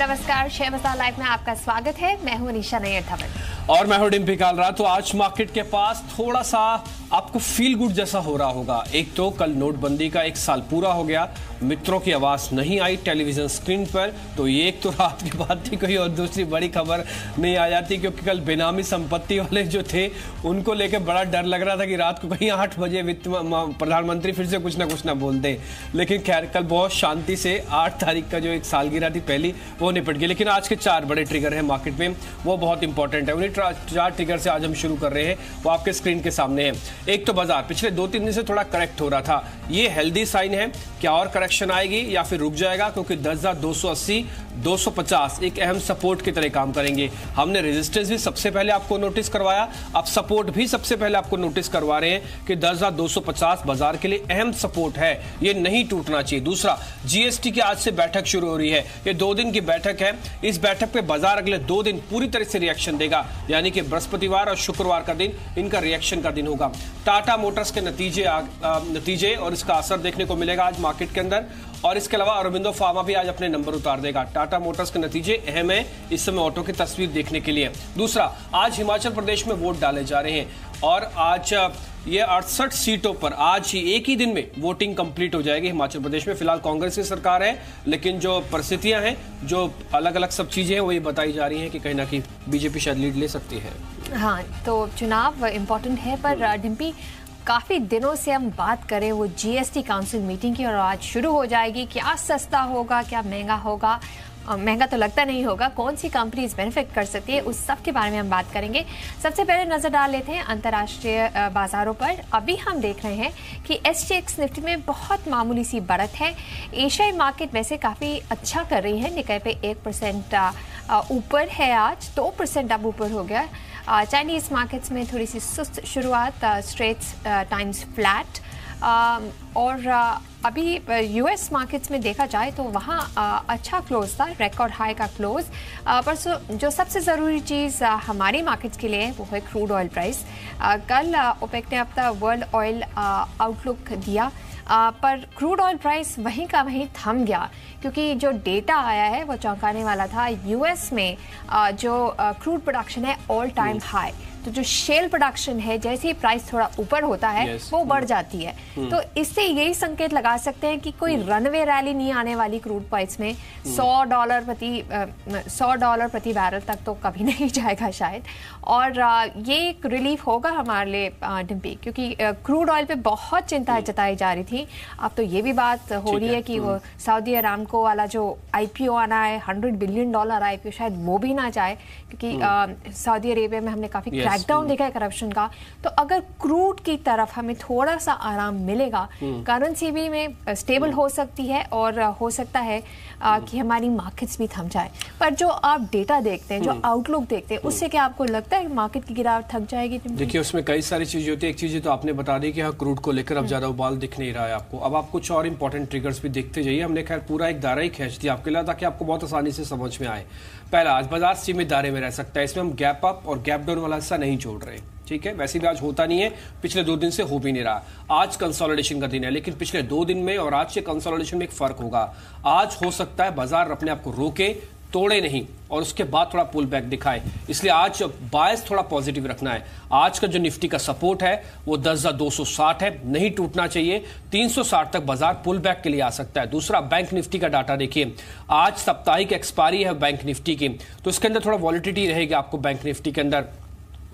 नमस्कार, शेयर बाजार लाइव में आपका स्वागत है। मैं हूं निशा नैयर धवन और मैं हूं डिम्पी कालरा। तो आज मार्केट के पास थोड़ा सा आपको फील गुड जैसा हो रहा होगा। एक तो कल नोटबंदी का 1 साल पूरा हो गया, मित्रों की आवाज नहीं आई टेलीविजन स्क्रीन पर, तो ये एक तो रात की बात थी कोई, और दूसरी बड़ी खबर नहीं आ जाती क्योंकि कल बेनामी संपत्ति वाले जो थे उनको लेकर बड़ा डर लग रहा था कि रात को कहीं 8 बजे प्रधानमंत्री फिर से कुछ ना बोल दे। लेकिन खैर कल बहुत शांति से 8 तारीख का जो एक सालगिरह थी पहली वो निपट गई। लेकिन आज के 4 बड़े ट्रिगर हैं मार्केट में, वो बहुत इंपॉर्टेंट है। उन्हीं 4 ट्रिगर से आज हम शुरू कर रहे हैं, वो आपके स्क्रीन के सामने है। एक तो बाजार पिछले 2-3 दिन से थोड़ा करेक्ट हो रहा था, ये हेल्दी साइन है। क्या और करेक्शन आएगी या फिर रुक जाएगा? क्योंकि 10,280 250 एक अहम सपोर्ट की तरह काम करेंगे। हमने रेजिस्टेंस भी सबसे पहले आपको नोटिस करवाया, अब सपोर्ट भी सबसे पहले आपको नोटिस करवा रहे हैं कि 10,250 बाजार के लिए अहम सपोर्ट है, ये नहीं टूटना चाहिए। दूसरा, जीएसटी की आज से बैठक शुरू हो रही है, ये 2 दिन की बैठक है। इस बैठक पे बाजार अगले 2 दिन पूरी तरह से रिएक्शन देगा, यानी कि बृहस्पतिवार और शुक्रवार का दिन इनका रिएक्शन का दिन होगा। टाटा मोटर्स के नतीजे और इसका असर देखने को मिलेगा आज मार्केट के अंदर। और इसके अलावा अरबिंदो फार्मा भी आज अपने नंबर उतार देगा। टाटा मोटर्स के नतीजे अहम है इस समय ऑटो की तस्वीर देखने के लिए। दूसरा, आज हिमाचल प्रदेश में वोट डाले जा रहे हैं और आज ये 68 सीटों पर आज ही एक ही दिन में वोटिंग कंप्लीट हो जाएगी हिमाचल प्रदेश में। फिलहाल कांग्रेस की सरकार है, लेकिन जो परिस्थितियां हैं, जो अलग अलग सब चीजें हैं, वो ये बताई जा रही हैं कि कहीं ना कहीं बीजेपी शायद लीड ले सकती है। हाँ, तो चुनाव इम्पोर्टेंट है, पर डिम्पी काफ़ी दिनों से हम बात करें वो जीएसटी काउंसिल मीटिंग की, और आज शुरू हो जाएगी। क्या सस्ता होगा, क्या महंगा होगा? महंगा तो लगता नहीं होगा। कौन सी कंपनीज बेनिफिट कर सकती है, उस सब के बारे में हम बात करेंगे। सबसे पहले नजर डाल लेते हैं अंतर्राष्ट्रीय बाजारों पर। अभी हम देख रहे हैं कि एसजीएक्स निफ्टी में बहुत मामूली सी बढ़त है। एशियाई मार्केट वैसे काफ़ी अच्छा कर रही है, निकाय पे 1% ऊपर है, आज 2% अब ऊपर हो गया। चाइनीज मार्केट्स में थोड़ी सी सुस्त शुरुआत, स्ट्रेट्स टाइम्स फ्लैट, और अभी यूएस मार्केट्स में देखा जाए तो वहाँ अच्छा क्लोज था, रिकॉर्ड हाई का क्लोज। पर जो सबसे ज़रूरी चीज़ हमारी मार्केट्स के लिए है वो है क्रूड ऑयल प्राइस। कल ओपेक ने अपना वर्ल्ड ऑयल आउटलुक दिया, पर क्रूड ऑयल प्राइस वहीं का वहीं थम गया, क्योंकि जो डेटा आया है वो चौंकाने वाला था। यूएस में जो क्रूड प्रोडक्शन है ऑल टाइम हाई, तो जो शेल प्रोडक्शन है जैसे ही प्राइस थोड़ा ऊपर होता है वो बढ़ जाती है। तो इससे यही संकेत लगा सकते हैं कि कोई रनवे रैली नहीं आने वाली क्रूड प्राइस में। $100 प्रति बैरल तक तो कभी नहीं जाएगा शायद, और ये एक रिलीफ होगा हमारे लिए डिम्पी, क्योंकि क्रूड ऑयल पे बहुत चिंता जताई जा रही थी। अब तो ये भी बात हो रही है कि वो सऊदी अरामको वाला जो आईपीओ आना है, $100 बिलियन आईपीओ, शायद वो भी ना जाए, क्योंकि सऊदी अरेबिया में हमने काफी क्रैकडाउन देखा है करप्शन का। तो अगर क्रूड की तरफ हमें थोड़ा सा आराम मिलेगा, करेंसी भी में स्टेबल हो सकती है, और हो सकता है कि हमारी मार्केट्स भी थम जाए। पर जो आप डेटा देखते हैं, जो आउटलुक देखते हैं, उससे क्या आपको लगता है कि मार्केट की गिरावट थक जाएगी? देखिए, उसमें कई सारी चीजें होती है। एक चीज तो आपने बता दी कि हाँ, क्रूड को लेकर अब ज्यादा उबाल दिख नहीं रहा है आपको। अब आप कुछ और इंपॉर्टेंट ट्रिगर्स भी देखते जाइए। हमने खैर पूरा एक दायरा ही खींच दिया आपके लिए ताकि आपको बहुत आसानी से समझ में आए। पहला, आज बाजार सीमित दायरे में रह सकता है, इसमें हम गैप अप और गैप डाउन वाला हिस्सा नहीं छोड़ रहे, ठीक है। वैसे भी आज होता नहीं है, पिछले 2 दिन से हो भी नहीं रहा। आज कंसोलिडेशन का दिन है, लेकिन पिछले 2 दिन में और आज के कंसोलिडेशन में एक फर्क होगा। आज हो सकता है बाजार अपने आप को रोके, तोड़े नहीं, और उसके बाद थोड़ा पुल बैक दिखाए। इसलिए आज बायस थोड़ा पॉजिटिव रखना है। आज का जो निफ्टी का सपोर्ट है वो 10,260 है, नहीं टूटना चाहिए। 360 तक बाजार पुल बैक के लिए आ सकता है। दूसरा, बैंक निफ्टी का डाटा देखिए, आज साप्ताहिक एक्सपायरी है बैंक निफ्टी की, तो इसके अंदर थोड़ा वॉलिटिलिटी रहेगी आपको। बैंक निफ्टी के अंदर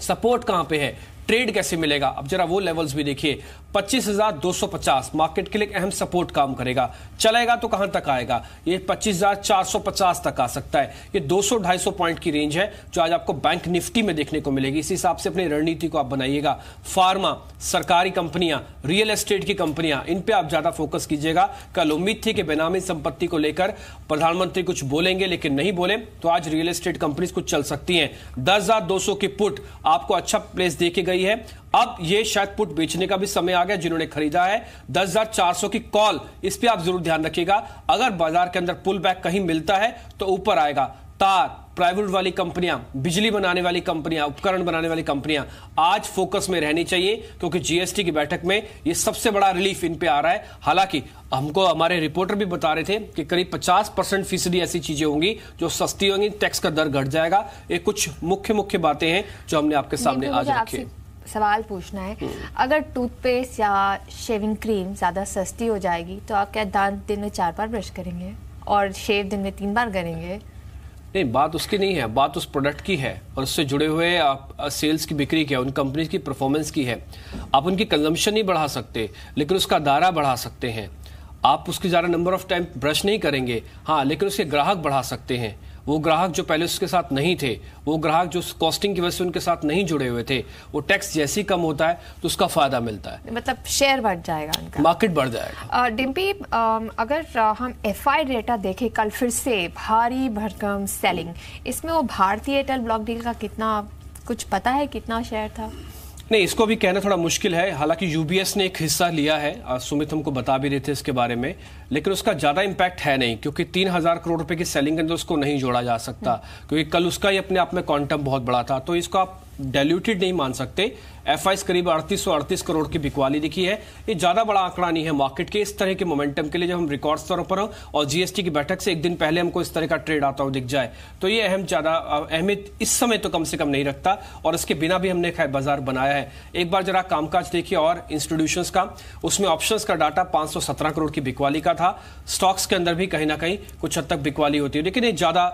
सपोर्ट कहां पे है, ट्रेड कैसे मिलेगा, अब जरा वो लेवल्स भी देखिए। 25,250 मार्केट के लिए अहम सपोर्ट काम करेगा। चलेगा तो कहां तक आएगा? ये 25,450 तक आ सकता है। ये 200-250 पॉइंट की रेंज है जो आज आपको बैंक निफ्टी में देखने को मिलेगी। इस हिसाब से अपनी रणनीति को आप बनाइएगा। फार्मा, सरकारी कंपनियां, रियल एस्टेट की कंपनियां, इन पे आप ज्यादा फोकस कीजिएगा। कल उम्मीद थी कि बेनामी संपत्ति को लेकर प्रधानमंत्री कुछ बोलेंगे, लेकिन नहीं बोले, तो आज रियल एस्टेट कंपनीज कुछ चल सकती हैं। 10,200 की पुट आपको अच्छा प्लेस देके गई है। अब ये शायद पुट बेचने का भी समय आ गया जिन्होंने खरीदा है। 10,400 की कॉल, इस पे आप जरूर ध्यान रखिएगा। अगर बाजार के अंदर पुल बैक कहीं मिलता है तो ऊपर आएगा। तार, प्राइवेट वाली कंपनियां, बिजली बनाने वाली कंपनियां, उपकरण बनाने वाली कंपनियां आज फोकस में रहनी चाहिए, क्योंकि जीएसटी की बैठक में ये सबसे बड़ा रिलीफ इन पे आ रहा है। हालांकि हमको हमारे रिपोर्टर भी बता रहे थे कि करीब 50% ऐसी चीजें होंगी जो सस्ती होंगी, टैक्स का दर घट जाएगा। ये कुछ मुख्य बातें हैं जो हमने आपके सामने आज रखी है। सवाल पूछना है, अगर टूथपेस्ट या शेविंग क्रीम ज्यादा सस्ती हो जाएगी तो आप क्या दांत दिन में 4 बार ब्रश करेंगे और शेव दिन में 3 बार करेंगे? नहीं, बात उसकी नहीं है, बात उस प्रोडक्ट की है और उससे जुड़े हुए सेल्स की, बिक्री की है, उन कंपनीज की परफॉर्मेंस की है। आप उनकी कंजम्पशन नहीं बढ़ा सकते, लेकिन उसका दायरा बढ़ा सकते हैं। आप उसकी ज़्यादा नंबर ऑफ टाइम ब्रश नहीं करेंगे, हाँ, लेकिन उसके ग्राहक बढ़ा सकते हैं। वो ग्राहक जो पहले उसके साथ नहीं थे, वो ग्राहक जो कॉस्टिंग की वजह से उनके साथ नहीं जुड़े हुए थे, वो टैक्स जैसे ही कम होता है तो उसका फायदा मिलता है, मतलब शेयर बढ़ जाएगा उनका, मार्केट बढ़ जाएगा। डिम्पी, अगर हम एफआई डेटा देखें, कल फिर से भारी भरकम सेलिंग, इसमें वो भारतीय एयरटेल ब्लॉक डील का कितना कुछ पता है, कितना शेयर था? नहीं, इसको भी कहना थोड़ा मुश्किल है। हालांकि यूबीएस ने एक हिस्सा लिया है, सुमित हमको बता भी रहे थे इसके बारे में, लेकिन उसका ज्यादा इम्पैक्ट है नहीं, क्योंकि 3000 करोड़ रुपए की सेलिंग के अंदर उसको नहीं जोड़ा जा सकता, क्योंकि कल उसका ही अपने आप में क्वांटम बहुत बड़ा था, तो इसको आप डाइल्यूटेड नहीं मान सकते। एफआईस करीब 3838 करोड़ की बिकवाली दिखी है, ये ज्यादा बड़ा आंकड़ा नहीं है मार्केट के इस तरह के मोमेंटम के लिए। जब हम रिकॉर्ड स्तरों पर हो और जीएसटी की बैठक से एक दिन पहले हमको इस तरह का ट्रेड आता हुआ दिख जाए, तो ये अहमियत इस समय तो कम से कम नहीं रखता। और इसके बिना भी हमने खैर बाजार बनाया है। एक बार जरा कामकाज देखिए और इंस्टीट्यूशंस का, उसमें ऑप्शंस का डाटा 517 करोड़ की बिकवाली का था। स्टॉक्स के अंदर भी कहीं ना कहीं कुछ हद तक बिकवाली होती है, लेकिन ये ज्यादा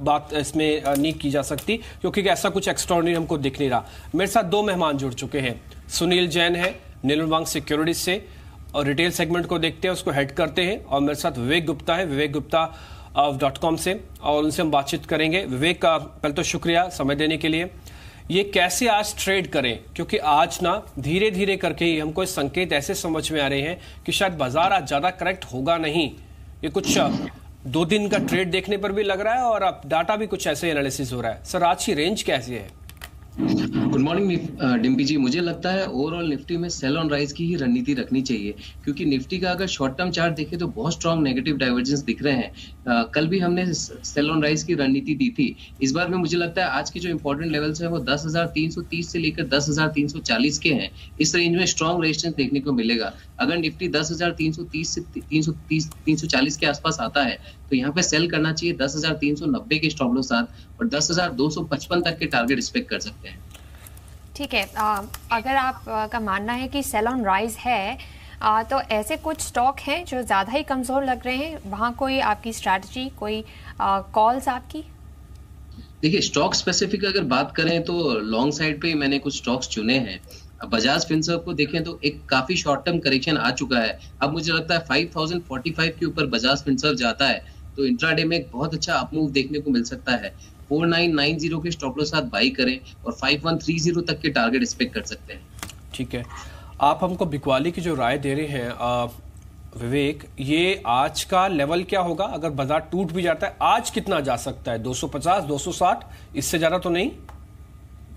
बात इसमें नहीं की जा सकती, क्योंकि ऐसा कुछ एक्स्ट्राऑर्डिनरी हमको दिख नहीं रहा। मेरे साथ 2 मेहमान जुड़ चुके हैं। सुनील जैन है नीलम वांग सिक्योरिटीज से, और रिटेल सेगमेंट को देखते हैं, उसको हेड करते हैं। और मेरे साथ विवेक गुप्ता है, विवेक गुप्ता .com से, और उनसे हम बातचीत करेंगे। विवेक का पहले तो शुक्रिया समय देने के लिए। ये कैसे आज ट्रेड करें, क्योंकि आज ना धीरे धीरे करके ही हमको इस संकेत ऐसे समझ में आ रहे हैं कि शायद बाजार आज ज्यादा करेक्ट होगा नहीं। ये कुछ 2 दिन का ट्रेड देखने पर भी लग रहा है, और अब डाटा भी कुछ ऐसे एनालिसिस हो रहा है। सर, आज की रेंज कैसी है? गुड मॉर्निंग डिम्पी जी। मुझे लगता है ओवरऑल निफ्टी में सेल ऑन राइज की ही रणनीति रखनी चाहिए, क्योंकि निफ्टी का अगर शॉर्ट टर्म चार्ट देखें तो बहुत स्ट्रॉन्ग नेगेटिव डाइवर्जेंस दिख रहे हैं। कल भी हमने सेल ऑन राइज की रणनीति दी थी। इस बार में मुझे लगता है आज के जो इंपॉर्टेंट लेवल्स हैं वो 10,330 से लेकर 10,340 के हैं। इस रेंज में स्ट्रॉन्ग रेजिस्टेंस देखने को मिलेगा। अगर निफ्टी 10,330 से 340 के आसपास आता है तो यहाँ पे सेल करना चाहिए 10,390 के स्टॉप लॉस साथ, और 10,255 तक के टारगेट रिस्पेक्ट कर सकते हैं। ठीक है, अगर आप का मानना है कि सेल ऑन राइज है, तो ऐसे कुछ स्टॉक हैं जो ज़्यादा ही कमज़ोर लग रहे हैं, वहाँ कोई आपकी स्ट्रैटेजी, कोई कॉल्स आपकी? देखिए, स्टॉक स्पेसिफिक अगर बात करें तो लॉन्ग साइड पे मैंने कुछ स्टॉक्स चुने हैं। बजाज फिनसर्व को देखें तो एक काफी शॉर्ट टर्म करेक्शन आ चुका है। अब मुझे लगता है 5045 के ऊपर बजाज फिनसर्व जाता है तो इंट्राडे में एक बहुत अच्छा अपमूव देखने को मिल सकता है। 4990 के स्टॉप लॉस साथ बाई करें और 5130 तक के टारगेट एक्सपेक्ट कर सकते हैं। ठीक है, आप हमको बिकवाली की जो राय दे रहे हैं विवेक, ये आज का लेवल क्या होगा? अगर बाजार टूट भी जाता है आज कितना जा सकता है? 250, 260, इससे ज्यादा तो नहीं?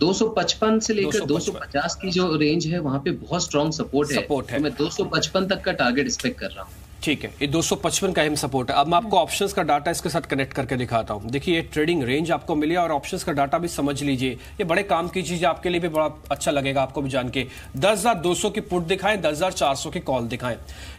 255 से लेकर 250 की जो रेंज है वहां पे बहुत स्ट्रॉन्ग सपोर्ट है। तो मैं 255 तक का टारगेट एक्सपेक्ट कर रहा हूँ। ठीक है, ये 255 का अहम सपोर्ट है। अब मैं आपको ऑप्शंस का डाटा इसके साथ कनेक्ट करके दिखाता हूं। देखिए, ये ट्रेडिंग रेंज आपको मिली और ऑप्शंस का डाटा भी समझ लीजिए। ये बड़े काम की चीज है, आपके लिए भी बड़ा अच्छा लगेगा आपको भी जान के। 10,200 की पुट दिखाएं, 10,400 की कॉल दिखाएं।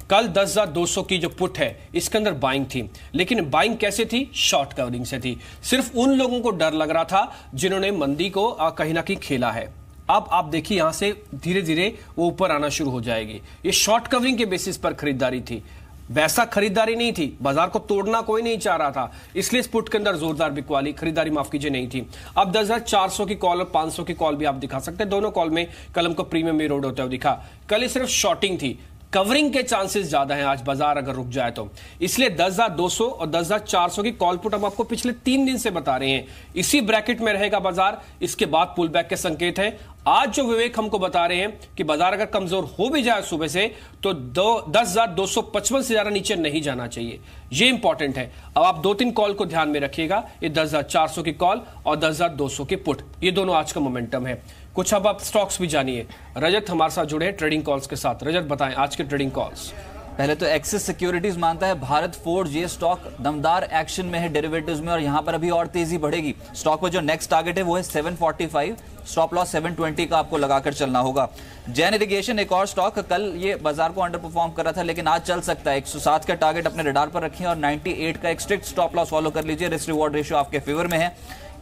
कल 10,200 की जो पुट है इसके अंदर बाइंग थी, लेकिन बाइंग कैसे थी? शॉर्ट कवरिंग से थी। सिर्फ उन लोगों को डर लग रहा था जिन्होंने मंदी को कहीं ना कहीं खेला है। अब आप देखिए, यहां से धीरे धीरे वो ऊपर आना शुरू हो जाएगी। ये शॉर्ट कवरिंग के बेसिस पर खरीदारी थी, वैसा खरीदारी नहीं थी। बाजार को तोड़ना कोई नहीं चाह रहा था, इसलिए इस पुट के अंदर जोरदार बिकवाली, खरीदारी माफ कीजिए, नहीं थी। अब 10,400 की कॉल और 500 की कॉल भी आप दिखा सकते हैं। दोनों कॉल में कल हमको प्रीमियम भी रोड होता हुआ दिखा। कल ये सिर्फ शॉर्टिंग थी, कवरिंग के चांसेस ज्यादा हैं आज बाजार अगर रुक जाए तो। इसलिए 10,200 और 10,400 की कॉल पुट हम आपको पिछले 3 दिन से बता रहे हैं, इसी ब्रैकेट में रहेगा बाजार। इसके बाद पुल बैक के संकेत हैं। आज जो विवेक हमको बता रहे हैं कि बाजार अगर कमजोर हो भी जाए सुबह से तो 10,255 से ज्यादा नीचे नहीं जाना चाहिए, ये इंपॉर्टेंट है। अब आप 2-3 कॉल को ध्यान में रखिएगा, ये 10,400 की कॉल और 10,200 की पुट, ये दोनों आज का मोमेंटम है। कुछ अब आप स्टॉक्स भी जानिए। रजत हमारे साथ जुड़े हैं ट्रेडिंग कॉल्स के साथ। रजत, बताएं आज के ट्रेडिंग कॉल्स। पहले तो एक्सिस सिक्योरिटीज मानता है भारत फोर्ज ये स्टॉक दमदार एक्शन में है डेरिवेटिव्स में, और यहां पर अभी और तेजी बढ़ेगी। स्टॉक पर जो नेक्स्ट टारगेट है वो है 745, स्टॉप लॉस 720 का आपको लगाकर चलना होगा। जैन इरिगेशन एक और स्टॉक, कल ये बाजार को अंडर परफॉर्म कर रहा था लेकिन आज चल सकता है। 107 का टारगेट अपने रडार पर रखें और 98 का एक स्ट्रिक्ट स्टॉप लॉस फॉलो कर लीजिए। रिस्क रिवॉर्ड रेशियो आपके फेवर में है।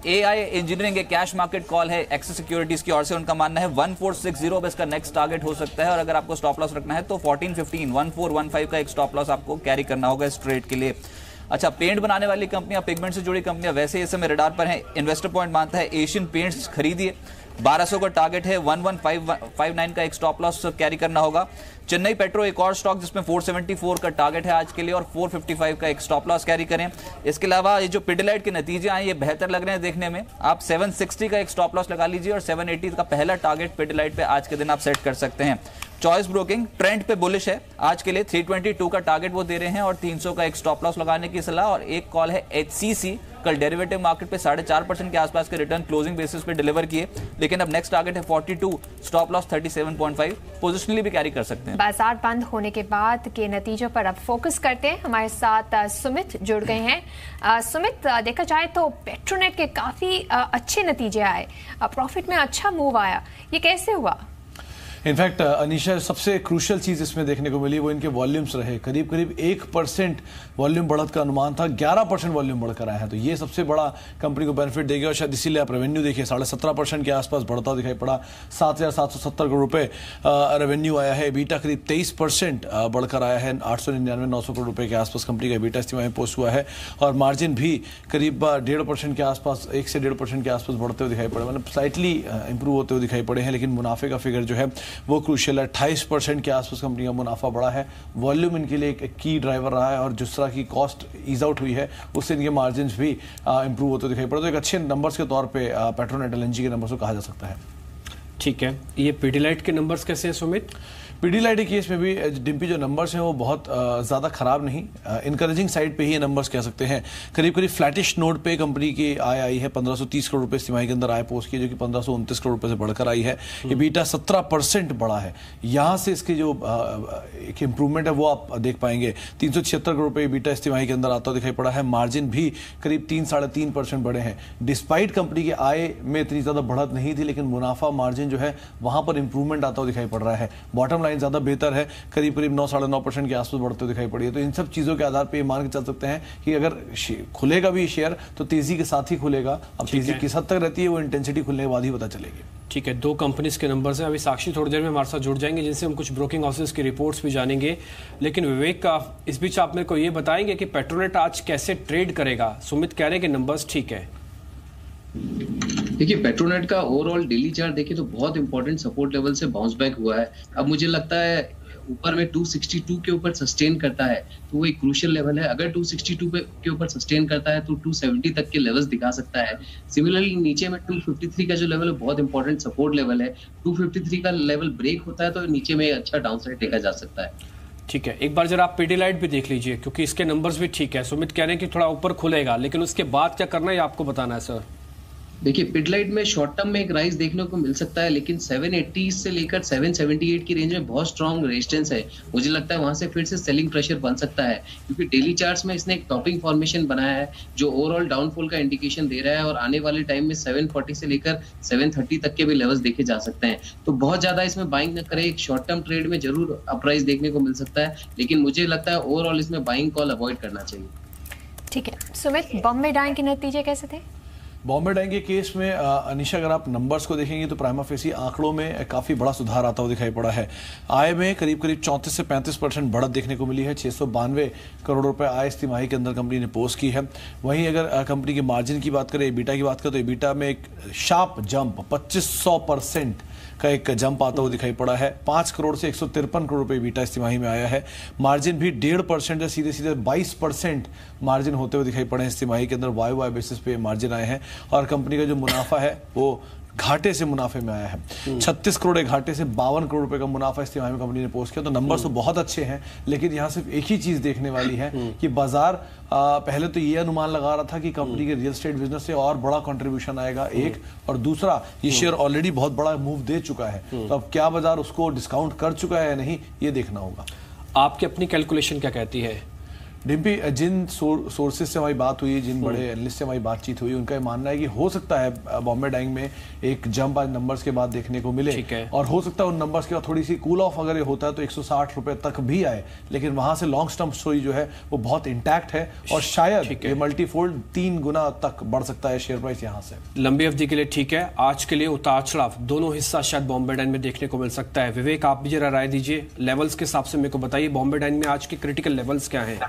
एआई इंजीनियरिंग एक कैश मार्केट कॉल है एक्सिस सिक्योरिटीज की ओर से, उनका मानना है 1460 इसका नेक्स्ट टारगेट हो सकता है, और अगर आपको स्टॉप लॉस रखना है तो 1415 का एक स्टॉप लॉस आपको कैरी करना होगा इस ट्रेड के लिए। अच्छा, पेंट बनाने वाली कंपनियां, पिगमेंट से जुड़ी कंपनियां वैसे इस समय रडार पर हैं। इन्वेस्टर पॉइंट मानता है एशियन पेंट्स खरीदिए, 1200 का टारगेट है, 1159 का एक स्टॉप लॉस कैरी करना होगा। चेन्नई पेट्रो एक और स्टॉक जिसमें 474 का टारगेट है आज के लिए और 455 का एक स्टॉप लॉस कैरी करें। इसके अलावा ये जो पिडिलाइट के नतीजे आए ये बेहतर लग रहे हैं देखने में, आप 760 का एक स्टॉप लॉस लगा लीजिए और 780 का पहला टारगेट पिडिलाइट पे आज के दिन आप सेट कर सकते हैं। चॉइस ब्रोकिंग ट्रेंड पे बुलिश है, आज के लिए 322 का टारगेट वो दे रहे हैं और 300 का एक स्टॉप लॉस लगाने की सलाह। और एक कॉल है HCC, कल डेरिवेटिव मार्केट पे 4.5% के आसपास के रिटर्न क्लोजिंग बेसिस पे डिलीवर किए, लेकिन अब नेक्स्ट टारगेट है 42, स्टॉप लॉस 37.5, पोजिशनली भी कैरी कर सकते हैं। बाजार बंद होने के बाद के नतीजों पर अब फोकस करते हैं। हमारे साथ सुमित जुड़ गए हैं। सुमित, देखा जाए तो पेट्रोनेट के काफी अच्छे नतीजे आए, प्रॉफिट में अच्छा मूव आया, ये कैसे हुआ? इनफैक्ट अनीशा, सबसे क्रूशियल चीज इसमें देखने को मिली वो इनके वॉल्यूम्स रहे। करीब करीब 1% वॉल्यूम बढ़त का अनुमान था, 11% वॉल्यूम बढ़कर आया है, तो ये सबसे बड़ा कंपनी को बेनिफिट देगा। और शायद इसीलिए आप रेवेन्यू देखिए 17.5% के आसपास बढ़ता दिखाई पड़ा, 7,770 करोड़ रुपए रेवेन्यू आया है। बीटा करीब 23% बढ़कर आया है, 899-900 करोड़ रुपए के आसपास कंपनी का बीटा इस्तेमाल में पोस्ट हुआ है। और मार्जिन भी करीब 1.5% के आसपास, 1 से 1.5% के आसपास बढ़ते हुए दिखाई पड़े, मतलब स्लाइटली इंप्रूव होते हुए दिखाई पड़े हैं। लेकिन मुनाफे का फिगर जो है वो क्रूशियल है, 28% के आसपास कंपनी का मुनाफा बढ़ा है। वॉल्यूम इनके लिए एक की ड्राइवर रहा है और जिस तरह की कॉस्ट ईज आउट हुई है उससे इनके मार्जिन्स भी इंप्रूव होते दिखाई पड़े। तो एक अच्छे नंबर्स के तौर पे पेट्रोनेट एलएनजी के नंबर्स को कहा जा सकता है। ठीक है, ये पिडिलाइट के नंबर्स कैसे हैं सुमित? पिडिलाइट के केस में भी डिम्पी जो नंबर्स हैं वो बहुत ज़्यादा खराब नहीं, इनकरेजिंग साइड पे ही ये नंबर्स कह सकते हैं। करीब करीब फ्लैटिश नोट पे कंपनी की आय आई है, 1530 करोड़ रुपए तिमाही के अंदर आय पोस्ट की, जो कि 1529 करोड़ रुपए से बढ़कर आई है। ये बीटा 17% बढ़ा है, यहाँ से इसकी जो एक इम्प्रूवमेंट है वो आप देख पाएंगे। 376 करोड़ रुपए बीटा इस तिमाही के अंदर आता दिखाई पड़ा है। मार्जिन भी करीब 3-3.5% बढ़े हैं। डिस्पाइट कंपनी की आय में इतनी ज़्यादा बढ़त नहीं थी, लेकिन मुनाफा मार्जिन जो है वहाँ पर इंप्रूवमेंट आता हुआ दिखाई पड़ रहा है। बॉटम ज्यादा बेहतर है, करीब करीब 9-9.5% के आसपास बढ़ते दिखाई पड़ी है। तो इन सब चीजों के आधार पे मान के चल सकते हैं कि अगर खुलेगा भी शेयर तो तेजी के साथ ही खुलेगा। अब तेजी किस हद तक रहती है वो इंटेंसिटी खुलने के बाद ही पता चलेगी। ठीक है, 2 कंपनीज के नंबर्स हैं। अभी साक्षी थोड़ी देर में हमारे साथ जुड़ जाएंगे जिनसे हम कुछ ब्रोकिंग हाउसेस की रिपोर्ट्स भी जानेंगे। लेकिन विवेक का इस बीच आप मेरे को ये बताएंगे कि पेट्रोनेट आज कैसे ट्रेड करेगा? सुमित कह रहे हैं कि नंबर्स ठीक है। देखिए, पेट्रोनेट का ओवरऑल डेली चार्ट देखिए तो बहुत इंपॉर्टेंट सपोर्ट लेवल से बाउंस बैक हुआ है। अब मुझे लगता है ऊपर में 262 के ऊपर सस्टेन करता है तो वो एक क्रूशियल लेवल है। अगर 262 के ऊपर सस्टेन करता है तो 270 तक के लेवल्स दिखा सकता है। सिमिलरली नीचे में 253 का जो लेवल है बहुत इंपॉर्टेंट सपोर्ट लेवल है। 253 का लेवल ब्रेक होता है तो नीचे में अच्छा डाउन साइड देखा जा सकता है। ठीक है, एक बार जरा आप पिडिलाइट भी देख लीजिए क्योंकि इसके नंबर्स भी ठीक है। सुमित कह रहे हैं कि थोड़ा ऊपर खुलेगा, लेकिन उसके बाद क्या करना है आपको बताना है सर। देखिए, पिडिलाइट में शॉर्ट टर्म में एक राइज देखने को मिल सकता है, लेकिन 780 से लेकर 778 की रेंज में बहुत स्ट्रॉन्ग रेजिस्टेंस है। मुझे लगता है वहां से फिर से सेलिंग प्रेशर बन सकता है क्योंकि डेली चार्ट्स में इसने एक टॉपिंग फॉर्मेशन बनाया है जो ओवरऑल डाउनफॉल का इंडिकेशन दे रहा है और आने वाले टाइम में 740 से लेकर 730 तक के भी लेवल्स देखे जा सकते हैं। तो बहुत ज्यादा इसमें बाइंग न करें, एक शॉर्ट टर्म ट्रेड में जरूर अपराइज देखने को मिल सकता है, लेकिन मुझे लगता है ओवरऑल इसमें बाइंग कॉल अवॉइड करना चाहिए। ठीक है सुमित, बॉम्बे डाइंग के नतीजे कैसे थे? बॉम्बे डाइंग के केस में अनीशा, अगर आप नंबर्स को देखेंगे तो प्राइमा फेसी आंकड़ों में काफ़ी बड़ा सुधार आता हुआ दिखाई पड़ा है। आय में करीब करीब 34 से 35% बढ़त देखने को मिली है। 692 करोड़ रुपए आय इस तिमाही के अंदर कंपनी ने पोस्ट की है। वहीं अगर कंपनी के मार्जिन की बात करें, एबिटा की बात करें, तो एबिटा में एक शार्प जंप 2500% का एक जंप आता हुआ दिखाई पड़ा है। 5 करोड़ से 153 करोड़ रुपए बीटा इस तिमाही में आया है। मार्जिन भी 1.5% से सीधे सीधे 22% मार्जिन होते हुए दिखाई पड़े हैं इस तिमाही के अंदर। वाई बेसिस पे मार्जिन आए हैं और कंपनी का जो मुनाफा है वो घाटे से मुनाफे में आया है। 36 करोड़ घाटे से 52 करोड़ रुपए का मुनाफा इस तिमाही में कंपनी ने पोस्ट किया। तो नंबर्स तो बहुत अच्छे हैं, लेकिन यहाँ सिर्फ एक ही चीज देखने वाली है कि बाजार पहले तो ये अनुमान लगा रहा था कि कंपनी के रियल एस्टेट बिजनेस से और बड़ा कंट्रीब्यूशन आएगा, एक, और दूसरा ये शेयर ऑलरेडी बहुत बड़ा मूव दे चुका है। तो अब क्या बाजार उसको डिस्काउंट कर चुका है या नहीं, ये देखना होगा। आपकी अपनी कैलकुलेशन क्या कहती है? डिम्पी, जिन सोर्सेज से हमारी बात हुई, जिन बड़े एनालिस्ट से हमारी बातचीत हुई, उनका ये मानना है कि हो सकता है बॉम्बे डाइंग में एक जंप आज नंबर्स के बाद देखने को मिले, और हो सकता है उन नंबर्स के बाद थोड़ी सी कूल ऑफ अगर ये होता है तो 160 रुपए तक भी आए, लेकिन वहां से लॉन्ग टर्म स्टोरी जो है वो बहुत इंटैक्ट है और शायद ये मल्टीफोल्ड 3 गुना तक बढ़ सकता है शेयर प्राइस यहां से। लंबी अवधि के लिए ठीक है, आज के लिए उतार चढ़ाव दोनों हिस्सा शायद बॉम्बे डाइंग में देखने को मिल सकता है। विवेक, आप भी जरा राय दीजिए, लेवल्स के हिसाब से मेरे को बताइए बॉम्बे डाइंग में आज के क्रिटिकल लेवल्स क्या हैं?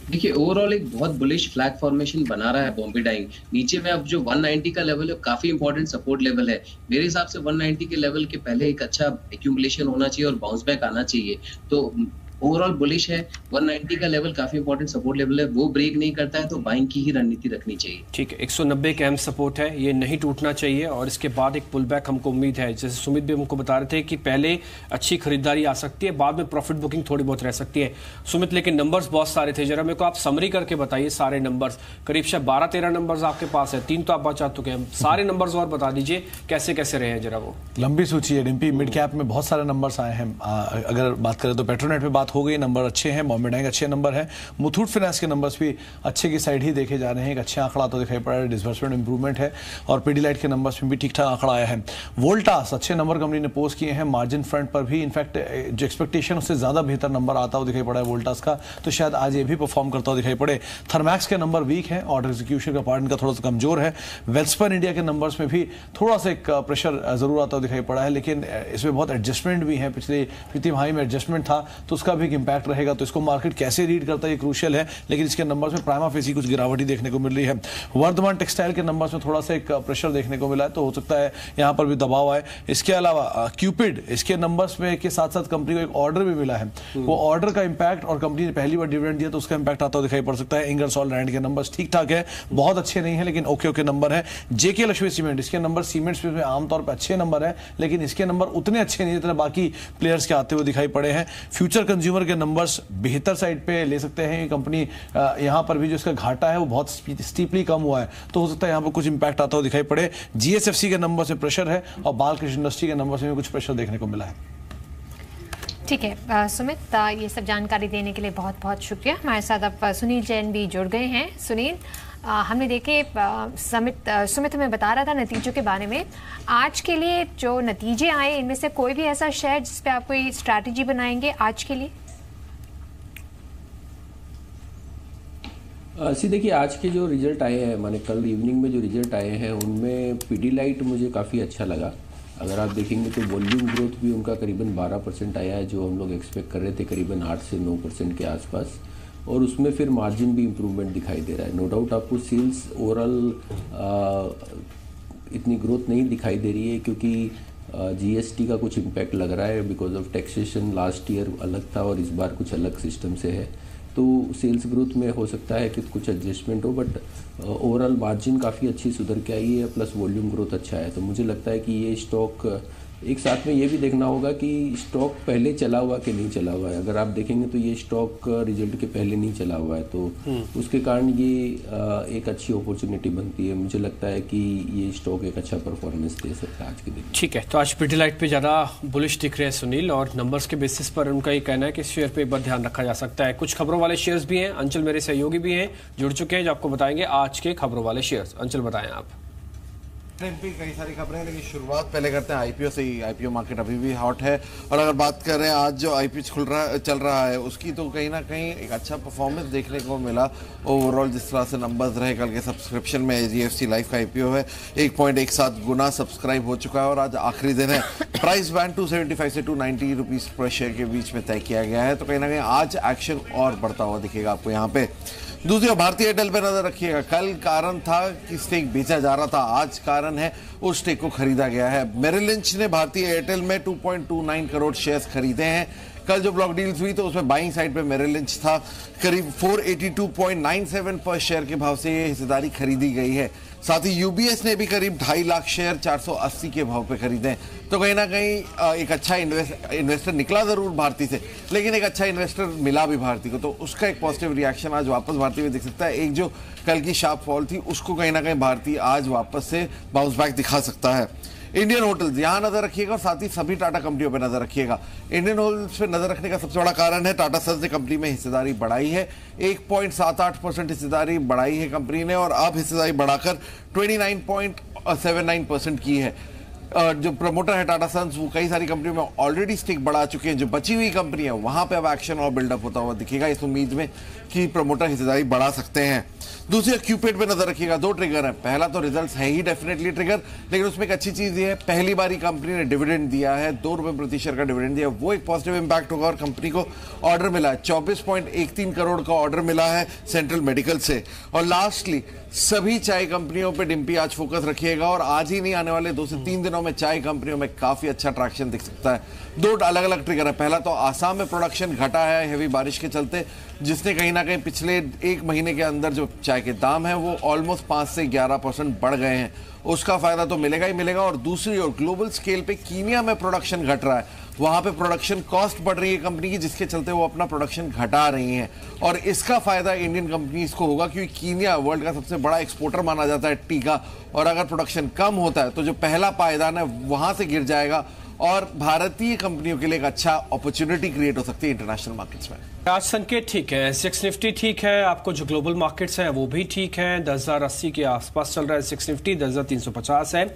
देखिए, ओवरऑल एक बहुत बुलिश फ्लैग फॉर्मेशन बना रहा है बॉम्बे डाइंग। नीचे में अब जो 190 का लेवल है काफी इंपॉर्टेंट सपोर्ट लेवल है। मेरे हिसाब से 190 के लेवल के पहले एक अच्छा एक्यूमुलेशन होना चाहिए और बाउंस बैक आना चाहिए। तो ओवरऑल बुलिश है, 190 का लेवल काफी इंपॉर्टेंट सपोर्ट लेवल है, वो ब्रेक नहीं करता है तो बाइंग की ही रणनीति रखनी चाहिए। ठीक है, 190 का अहम सपोर्ट है, ये नहीं टूटना चाहिए और इसके बाद एक पुल बैक हमको उम्मीद है। जैसे सुमित भी हमको बता रहे थे कि पहले अच्छी खरीदारी आ सकती है, बाद में प्रॉफिट बुकिंग थोड़ी बहुत रह सकती है। सुमित, लेकिन नंबर्स बहुत सारे थे, जरा मेरे को आप समरी करके बताइए सारे नंबर्स। करीब शायद 12-13 नंबर्स आपके पास है, 3 तो आप बचा चुके हैं, सारे नंबर्स और बता दीजिए कैसे कैसे रहे हैं जरा। वो लंबी सूची है डिम्पी, मिड कैप में बहुत सारे नंबर्स आए हैं। अगर बात करें तो पेट्रोनेट पे बात हो गई, नंबर अच्छे हैं, बॉम्बे डाइंग अच्छे नंबर है, मुथूट फाइनेंस के नंबर्स भी अच्छे की साइड ही देखे जा रहे हैं, एक अच्छा आंकड़ा तो दिखाई पड़ रहा है, डिसबर्समेंट इंप्रूवमेंट है, और पीडीलाइट के नंबर्स में भी ठीक ठाक आंकड़ा आया है। वोल्टास अच्छे नंबर कंपनी ने पोस्ट किए हैं, मार्जिन फ्रंट पर भी इनफैक्ट जो एक्सपेक्टेशन उससे ज्यादा बेहतर नंबर आता हुआ दिखाई पड़ा है वोल्टास का, तो शायद आज ये भी परफॉर्म करता हुआ दिखाई पड़े। थर्मैक्स के नंबर वीक है, ऑर्डर एग्जीक्यूशन का पार्ट इनका थोड़ा सा कमजोर है। वेल्सपन इंडिया के नंबर्स में भी थोड़ा सा एक प्रेशर जरूर आता हुआ दिखाई पड़ा है, लेकिन इसमें बहुत एडजस्टमेंट भी है, पिछले तिमाही में एडजस्टमेंट था तो उसका भी एक इंपैक्ट रहेगा, तो इसको मार्केट कैसे रीड करता है ये क्रूशियल है। लेकिन इसके नंबर्स में प्राइमा फेसी कुछ गिरावट ही देखने को मिल रही है। वर्धमान टेक्सटाइल के नंबर्स में थोड़ा सा एक प्रेशर देखने को मिला है, तो हो सकता है यहां पर भी दबाव आए। इसके अलावा क्यूपिड, इसके नंबर्स में के साथ साथ कंपनी को एक ऑर्डर भी मिला है, वो ऑर्डर का इंपैक्ट और कंपनी ने पहली बार डिविडेंड दिया तो उसका इंपैक्ट आता हुआ दिखाई पड़ सकता है। इंगरसॉल लैंड के नंबर्स ठीक ठाक है, बहुत अच्छे नहीं है लेकिन ओके ओके नंबर है। जेके लक्ष्मी सीमेंट, इसके नंबर सीमेंट स्पेस में आमतौर पर अच्छे नंबर है, लेकिन इसके नंबर उतने अच्छे नहीं जितने बाकी प्लेयर्स के आते हुए दिखाई पड़े हैं। फ्यूचर कंज्यूमर के नंबर्स बेहतर साइड पे ले सकते हैं, कंपनी यहां पर भी जो इसका घाटा है वो बहुत स्टीपली कम हुआ है, तो हो सकता है यहां पर कुछ इंपैक्ट आता हुआ दिखाई पड़े। जीएसएफसी के नंबर से प्रेशर है और बालकृष्ण इंडस्ट्री के नंबर से भी कुछ प्रेशर देखने को मिला है। ठीक है सुमित, ये सब जानकारी देने के लिए बहुत बहुत शुक्रिया। हमारे साथ अब सुनील जैन भी जुड़ गए हैं। सुनील, हमने देखे सुमित हमें बता रहा था नतीजों के बारे में, आज के लिए जो नतीजे आए इनमें से कोई भी ऐसा शेयर जिस पे आप कोई स्ट्रैटेजी बनाएंगे आज के लिए? देखिए, आज के जो रिजल्ट आए हैं, माने कल इवनिंग में जो रिजल्ट आए हैं उनमें पीडीलाइट मुझे काफ़ी अच्छा लगा। अगर आप देखेंगे तो वॉल्यूम ग्रोथ भी उनका करीबन 12% आया है, जो हम लोग एक्सपेक्ट कर रहे थे करीबन 8 से 9% के आसपास, और उसमें फिर मार्जिन भी इम्प्रूवमेंट दिखाई दे रहा है। नो डाउट आपको सेल्स ओवरऑल इतनी ग्रोथ नहीं दिखाई दे रही है क्योंकि जीएसटी का कुछ इम्पैक्ट लग रहा है, because of taxation last year अलग था और इस बार कुछ अलग सिस्टम से है, तो सेल्स ग्रोथ में हो सकता है कि कुछ एडजस्टमेंट हो, बट ओवरऑल मार्जिन काफ़ी अच्छी सुधर के आई है, प्लस वॉल्यूम ग्रोथ अच्छा है। तो मुझे लगता है कि ये स्टॉक एक साथ में ये भी देखना होगा कि स्टॉक पहले चला हुआ कि नहीं चला हुआ है। अगर आप देखेंगे तो ये स्टॉक रिजल्ट के पहले नहीं चला हुआ है, तो उसके कारण ये एक अच्छी अपॉर्चुनिटी बनती है। मुझे लगता है कि ये स्टॉक एक अच्छा परफॉर्मेंस दे सकता है आज के दिन। ठीक है, तो आज पीडीलाइट पे ज़्यादा बुलिश दिख रहे हैं सुनील, और नंबर्स के बेसिस पर उनका ये कहना है कि इस शेयर पे एक बार ध्यान रखा जा सकता है। कुछ खबरों वाले शेयर्स भी हैं, अंचल मेरे सहयोगी भी हैं, जुड़ चुके हैं जो आपको बताएंगे आज के खबरों वाले शेयर्स। अंचल, बताएं आप। कई सारी खबरें, लेकिन शुरुआत पहले करते हैं आईपीओ से ही। आईपीओ मार्केट अभी भी हॉट है, और अगर बात करें आज जो आईपीओ चल रहा है उसकी, तो कहीं ना कहीं एक अच्छा परफॉर्मेंस देखने को मिला। ओवरऑल जिस तरह से नंबर्स रहे कल के सब्सक्रिप्शन में, एचडीएफसी लाइफ का आईपीओ है 1.17 गुना सब्सक्राइब हो चुका है और आज आखिरी दिन है। प्राइस बैंड 275 से 290 रुपीज़ पर शेयर के बीच में तय किया गया है, तो कहीं ना कहीं आज एक्शन और बढ़ता हुआ दिखेगा आपको यहाँ पे। दूसरी ओर भारतीय एयरटेल पे नजर रखिएगा। कल कारण था कि स्टेक बेचा जा रहा था, आज कारण है उस स्टेक को खरीदा गया है। मेरिल लिंच ने भारतीय एयरटेल में 2.29 करोड़ शेयर्स खरीदे हैं। कल जो ब्लॉक डील्स हुई तो उसमें बाइंग साइड पे मेरिल लिंच था, करीब 482.97 पर शेयर के भाव से ये हिस्सेदारी खरीदी गई है। साथ ही यूबीएस ने भी करीब 2.5 लाख शेयर 480 के भाव पे खरीदे। तो कहीं ना कहीं एक अच्छा इन्वेस्टर निकला जरूर भारती से, लेकिन एक अच्छा इन्वेस्टर मिला भी भारती को, तो उसका एक पॉजिटिव रिएक्शन आज वापस भारती में दिख सकता है। एक जो कल की शार्प फॉल थी उसको कहीं ना कहीं भारती आज वापस से बाउंस बैक दिखा सकता है। इंडियन होटल्स यहाँ नजर रखिएगा और साथ ही सभी टाटा कंपनियों पर नजर रखिएगा। इंडियन होटल्स पे नजर रखने का सबसे बड़ा कारण है टाटा सन्स ने कंपनी में हिस्सेदारी बढ़ाई है, 1.78% हिस्सेदारी बढ़ाई है कंपनी ने और अब हिस्सेदारी बढ़ाकर 29.79% की है। जो प्रमोटर है टाटा सन्स वो कई सारी कंपनियों में ऑलरेडी स्टिक बढ़ा चुके हैं, जो बची हुई कंपनी है वहां पे अब एक्शन और बिल्डअप होता हुआ दिखेगा इस उम्मीद में कि प्रमोटर हिस्सेदारी बढ़ा सकते हैं। दूसरी क्यूपेड पे नजर रखिएगा, दो ट्रिगर है। पहला तो रिजल्ट्स है ही डेफिनेटली ट्रिगर, लेकिन उसमें एक अच्छी चीज ये है पहली बारी कंपनी ने डिविडेंड दिया है, 2 रुपए प्रति शेयर का डिविडेंड दिया, वो एक पॉजिटिव इंपैक्ट होगा और कंपनी को ऑर्डर मिला है 24.13 करोड़ का ऑर्डर मिला है सेंट्रल मेडिकल से। और लास्टली सभी चाय कंपनियों पे डिम्पी आज फोकस रखिएगा और आज ही नहीं आने वाले 2 से 3 दिनों में चाय कंपनियों में काफी अच्छा ट्रैक्शन दिख सकता है। 2 अलग अलग ट्रिगर है। पहला तो आसाम में प्रोडक्शन घटा है हेवी बारिश के चलते, जिसने कहीं ना कहीं पिछले 1 महीने के अंदर जो चाय के दाम है वो ऑलमोस्ट 5 से 11% बढ़ गए हैं, उसका फायदा तो मिलेगा ही मिलेगा। और दूसरी ओर ग्लोबल स्केल पे कीनिया में प्रोडक्शन घट रहा है, वहां पे प्रोडक्शन कॉस्ट बढ़ रही है कंपनी की, जिसके चलते वो अपना प्रोडक्शन घटा रही हैं और इसका फायदा इंडियन कंपनीज को होगा क्योंकि कीनिया वर्ल्ड का सबसे बड़ा एक्सपोर्टर माना जाता है टी का, और अगर प्रोडक्शन कम होता है तो जो पहला पायदान है वहां से गिर जाएगा और भारतीय कंपनियों के लिए एक अच्छा अपॉर्चुनिटी क्रिएट हो सकती है इंटरनेशनल मार्केट्स में। आज संकेत ठीक है, सेक्स निफ्टी ठीक है, आपको जो ग्लोबल मार्केट्स है वो भी ठीक है, 10,080 के आसपास चल रहा है सेक्स निफ्टी, 10,350 है।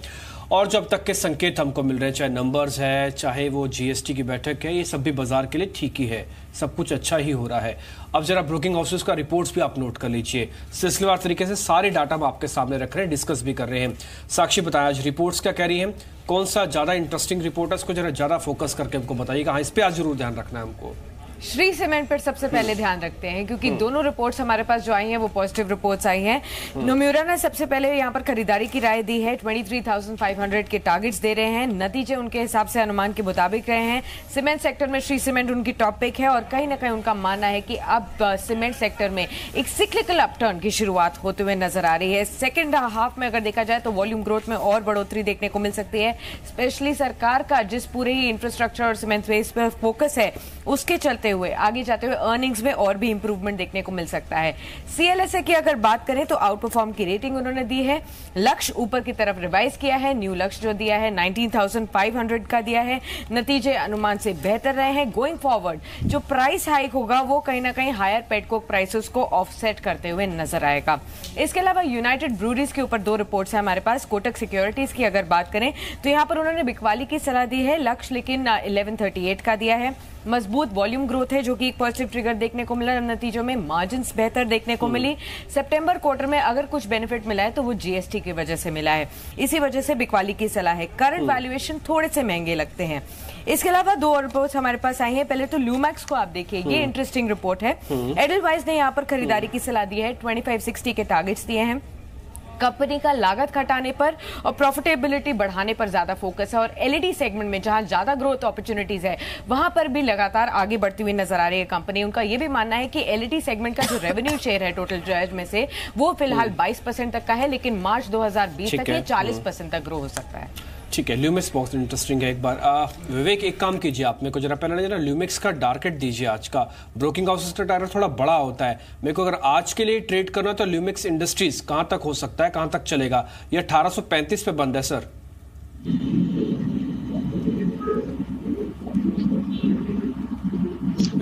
और जब तक के संकेत हमको मिल रहे हैं, चाहे नंबर्स है चाहे वो जीएसटी की बैठक है, ये सब भी बाजार के लिए ठीक ही है, सब कुछ अच्छा ही हो रहा है। अब जरा ब्रोकिंग हाउसेस का रिपोर्ट्स भी आप नोट कर लीजिए, सिलसिलेवार तरीके से सारे डाटा हम आपके सामने रख रहे हैं, डिस्कस भी कर रहे हैं। साक्षी बताया आज रिपोर्ट्स क्या कह रही हैं, कौन सा ज्यादा इंटरेस्टिंग रिपोर्ट है, इसको जरा ज्यादा फोकस करके हमको बताइएगा। हाँ, इस पे आज जरूर ध्यान रखना है हमको। श्री सीमेंट पर सबसे पहले ध्यान रखते हैं क्योंकि दोनों रिपोर्ट्स हमारे पास जो आई हैं वो पॉजिटिव रिपोर्ट्स आई हैं। नोम्यूरा ने सबसे पहले यहाँ पर खरीदारी की राय दी है, 23,500 के टारगेट्स दे रहे हैं, नतीजे उनके हिसाब से अनुमान के मुताबिक रहे हैं। सीमेंट सेक्टर में श्री सीमेंट उनकी टॉप पिक है और कहीं ना कहीं उनका मानना है कि अब सीमेंट सेक्टर में एक सिक्लिकल अपटर्न की शुरुआत होते हुए नजर आ रही है। सेकेंड हाफ में अगर देखा जाए तो वॉल्यूम ग्रोथ में और बढ़ोतरी देखने को मिल सकती है, स्पेशली सरकार का जिस पूरे ही इंफ्रास्ट्रक्चर और सीमेंट बेस पर फोकस है उसके चलते हुए आगे जाते हुए अर्निंग्स में और भी इंप्रूवमेंट देखने को मिल सकता है। सीएलएसए की अगर बात करें तो आउट परफॉर्म की रेटिंग उन्होंने दी है, लक्ष्य ऊपर की तरफ रिवाइज किया है, न्यू लक्ष्य जो दिया है 19,500 का दिया है, नतीजे अनुमान से बेहतर रहे हैं। गोइंग फॉरवर्ड जो प्राइस हाइक होगा वो कहीं ना कहीं हायर पेटकोक प्राइसेस को ऑफसेट करते हुए नजर आएगा। इसके अलावा यूनाइटेड ब्रूरीज के ऊपर 2 रिपोर्ट्स है हमारे पास। कोटक सिक्योरिटीज की अगर बात करें तो यहां पर उन्होंने बिकवाली की सलाह दी है, लक्ष्य लेकिन 1138 का दिया है। मजबूत वॉल्यूम ग्रोथ है जो कि एक पॉजिटिव ट्रिगर देखने को मिला, नतीजों में मार्जिन्स बेहतर देखने को मिली। सितंबर क्वार्टर में अगर कुछ बेनिफिट मिला है तो वो जीएसटी की वजह से मिला है, इसी वजह से बिकवाली की सलाह है। करंट वैल्यूएशन थोड़े से महंगे लगते हैं। इसके अलावा 2 और रिपोर्ट्स हमारे पास आई हैं। पहले तो ल्यूमैक्स को आप देखिए, ये इंटरेस्टिंग रिपोर्ट है। एडलवाइज ने यहाँ पर खरीदारी की सलाह दी है, 2560 के टारगेट्स दिए हैं। कंपनी का लागत घटाने पर और प्रॉफिटेबिलिटी बढ़ाने पर ज्यादा फोकस है और एलईडी सेगमेंट में जहां ज्यादा ग्रोथ अपॉर्चुनिटीज है वहां पर भी लगातार आगे बढ़ती हुई नजर आ रही है कंपनी। उनका यह भी मानना है कि एलईडी सेगमेंट का जो रेवेन्यू शेयर है टोटल रेज में से वो फिलहाल 22% तक का है, लेकिन मार्च 2020 तक ये 40% तक ग्रो हो सकता है। ठीक है, ल्यूमिक्स बहुत इंटरेस्टिंग है। एक बार विवेक एक काम कीजिए, आप मेरे को जरा पहले जरा ल्यूमिक्स का टारगेट दीजिए आज का। ब्रोकिंग हाउसेस का टारगेट थोड़ा बड़ा होता है, मेरे को अगर आज के लिए ट्रेड करना है तो ल्यूमिक्स इंडस्ट्रीज कहां तक हो सकता है, कहां तक चलेगा? ये 1835 पे बंद है सर।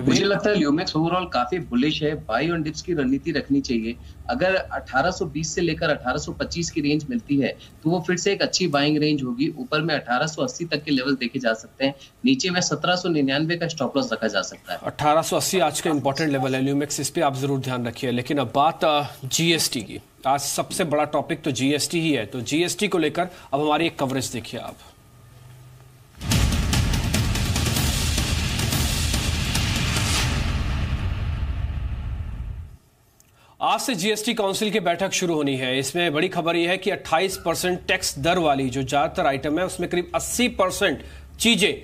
मुझे लगता है ल्यूमेक्स ओवरऑल काफी बुलिश है, बाई ऑन डिप्स की रणनीति रखनी चाहिए। अगर 1820 से लेकर 1825 की रेंज मिलती है तो वो फिर से एक अच्छी बाइंग रेंज होगी। ऊपर में 1880 तक के लेवल देखे जा सकते हैं, नीचे में 1799 का स्टॉप लॉस रखा जा सकता है। 1880 आज का इंपॉर्टेंट लेवल है ल्यूमेक्स, इस पे आप जरूर ध्यान रखिए। लेकिन अब बात जीएसटी की, आज सबसे बड़ा टॉपिक तो जीएसटी ही है, तो जीएसटी को लेकर अब हमारी एक कवरेज देखिए आप। आज से जीएसटी काउंसिल की बैठक शुरू होनी है। इसमें बड़ी खबर यह है कि 28% टैक्स दर वाली जो ज्यादातर आइटम है उसमें करीब 80% चीजें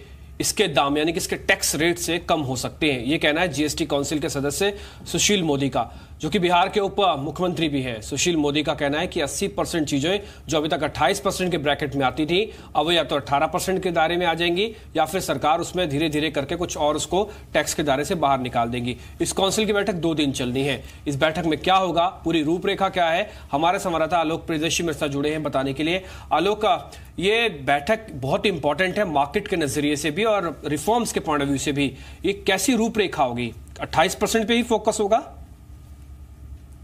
इसके दाम यानी कि इसके टैक्स रेट से कम हो सकते हैं, ये कहना है जीएसटी काउंसिल के सदस्य सुशील मोदी का। जो कि बिहार के उप मुख्यमंत्री भी हैं। सुशील मोदी का कहना है कि 80% चीजें जो अभी तक 28% के ब्रैकेट में आती थी, अब या तो 18% के दायरे में आ जाएंगी या फिर सरकार उसमें धीरे धीरे करके कुछ और उसको टैक्स के दायरे से बाहर निकाल देंगी। इस काउंसिल की बैठक 2 दिन चलनी है। इस बैठक में क्या होगा, पूरी रूपरेखा क्या है, हमारे संवाददाता आलोक प्रियदर्शी मेरे साथ जुड़े हैं बताने के लिए। आलोक, ये बैठक बहुत इंपॉर्टेंट है मार्केट के नजरिए से भी और रिफॉर्म्स के पॉइंट ऑफ व्यू से भी। ये कैसी रूपरेखा होगी? 28% पे ही फोकस होगा?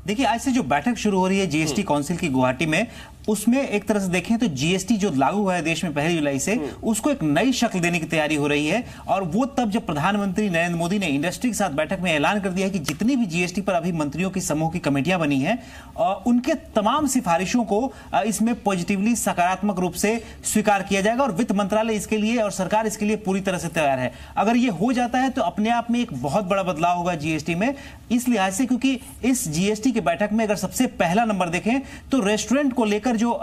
देखिए, आज से जो बैठक शुरू हो रही है जीएसटी काउंसिल की गुवाहाटी में, उसमें एक तरह से देखें तो जीएसटी जो लागू हुआ है देश में 1 जुलाई से, उसको एक नई शक्ल देने की तैयारी हो रही है। और वो तब जब प्रधानमंत्री नरेंद्र मोदी ने इंडस्ट्री के साथ बैठक में ऐलान कर दिया है कि जितनी भी जीएसटी पर अभी मंत्रियों की समूह की कमेटियां बनी हैं, उनके तमाम सिफारिशों को इसमें पॉजिटिवली सकारात्मक रूप से स्वीकार किया जाएगा और वित्त मंत्रालय इसके लिए और सरकार इसके लिए पूरी तरह से तैयार है। अगर ये हो जाता है तो अपने आप में एक बहुत बड़ा बदलाव होगा जीएसटी में, इस लिहाज से क्योंकि इस जीएसटी की बैठक में अगर सबसे पहला नंबर देखें तो रेस्टोरेंट को लेकर जो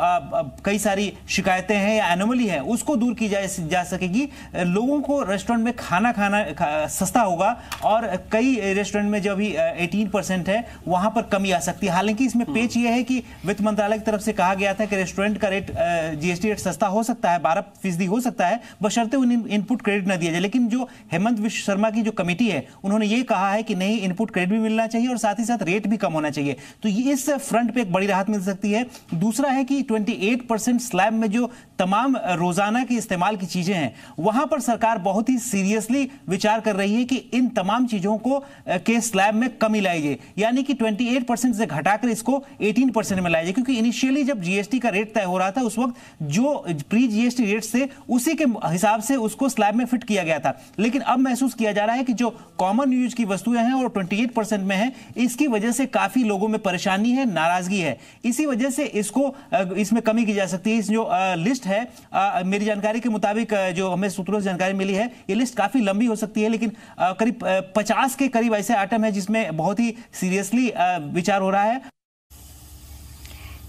कई सारी शिकायतें हैं या एनोमली है, उसको दूर की जा सकेगी। लोगों को रेस्टोरेंट में खाना सस्ता होगा और कई रेस्टोरेंट में जो अभी 18% है वहां पर कमी आ सकती है। हालांकि इसमें पेच ये है कि वित्त मंत्रालय की तरफ से कहा गया था कि रेस्टोरेंट का रेट जीएसटी रेट सस्ता हो सकता है, 12% हो सकता है, बशर्ते उन्हें इनपुट क्रेडिट न दिया जाए। लेकिन जो हेमंत विश्व शर्मा की जो कमेटी है, उन्होंने ये कहा है कि नहीं, इनपुट क्रेडिट भी मिलना चाहिए और साथ ही साथ रेट भी कम होना चाहिए। तो ये इस फ्रंट पे एक बड़ी राहत मिल सकती है। दूसरा है कि 28% स्लैब में जो तमाम रोजाना के इस्तेमाल की चीजें हैं, वहां पर सरकार बहुत ही सीरियसली विचार कर रही है कि इन तमाम चीजों को के स्लैब में कमी लाई जाए, यानी कि 28% से घटाकर इसको 18% में लाया जाए। क्योंकि इनिशियली जब जीएसटी का रेट तय हो रहा था, उस वक्त जो प्री जीएसटी रेट से उसी के हिसाब से उसको स्लैब में फिट किया गया था। लेकिन अब महसूस किया जा रहा है कि जो कॉमन यूज की वस्तुएं हैं और 28% में है, इसकी वजह से काफी लोगों में परेशानी है, नाराजगी है। इसी वजह से इसमें कमी की जा सकती है। इस जो लिस्ट है, मेरी जानकारी के मुताबिक जो हमें सूत्रों से जानकारी मिली है, ये लिस्ट काफी लंबी हो सकती है, लेकिन करीब 50 के करीब ऐसे आइटम है जिसमें बहुत ही सीरियसली विचार हो रहा है।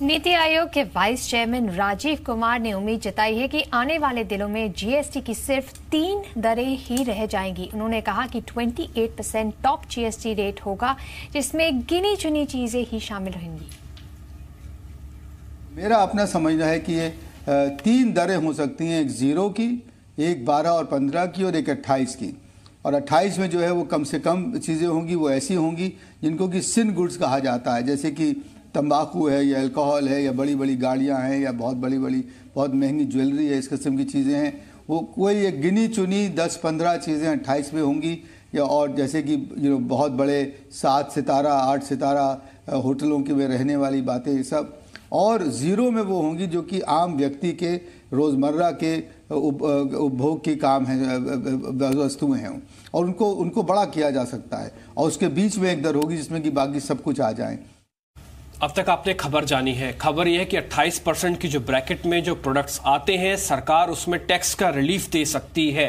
नीति आयोग के वाइस चेयरमैन राजीव कुमार ने उम्मीद जताई है कि आने वाले दिनों में जीएसटी की सिर्फ 3 दरें ही रह जाएंगी। उन्होंने कहा कि 28% टॉप जीएसटी रेट होगा, जिसमें गिनी चुनी चीजें ही शामिल रहेंगी। मेरा अपना समझना है कि ये 3 दरें हो सकती हैं, एक 0 की, एक 12 और 15 की और एक 28 की। और 28 में जो है वो कम से कम चीज़ें होंगी, वो ऐसी होंगी जिनको कि सिन गुड्स कहा जाता है, जैसे कि तंबाकू है या अल्कोहल है या बड़ी बड़ी गाड़ियां हैं या बहुत महंगी ज्वेलरी है, इस किस्म की चीज़ें हैं। वो कोई एक गिनी चुनी 10-15 चीज़ें 28 में होंगी, या और जैसे कि बहुत बड़े 7 सितारा 8 सितारा होटलों के में रहने वाली बातें, ये सब। और 0 में वो होंगी जो कि आम व्यक्ति के रोज़मर्रा के उपभोग के काम है, वस्तुएं हैं, और उनको बड़ा किया जा सकता है। और उसके बीच में एक दर होगी जिसमें कि बाकी सब कुछ आ जाए। अब तक आपने खबर जानी है। खबर यह है कि 28% की जो ब्रैकेट में जो प्रोडक्ट्स आते हैं, सरकार उसमें टैक्स का रिलीफ दे सकती है।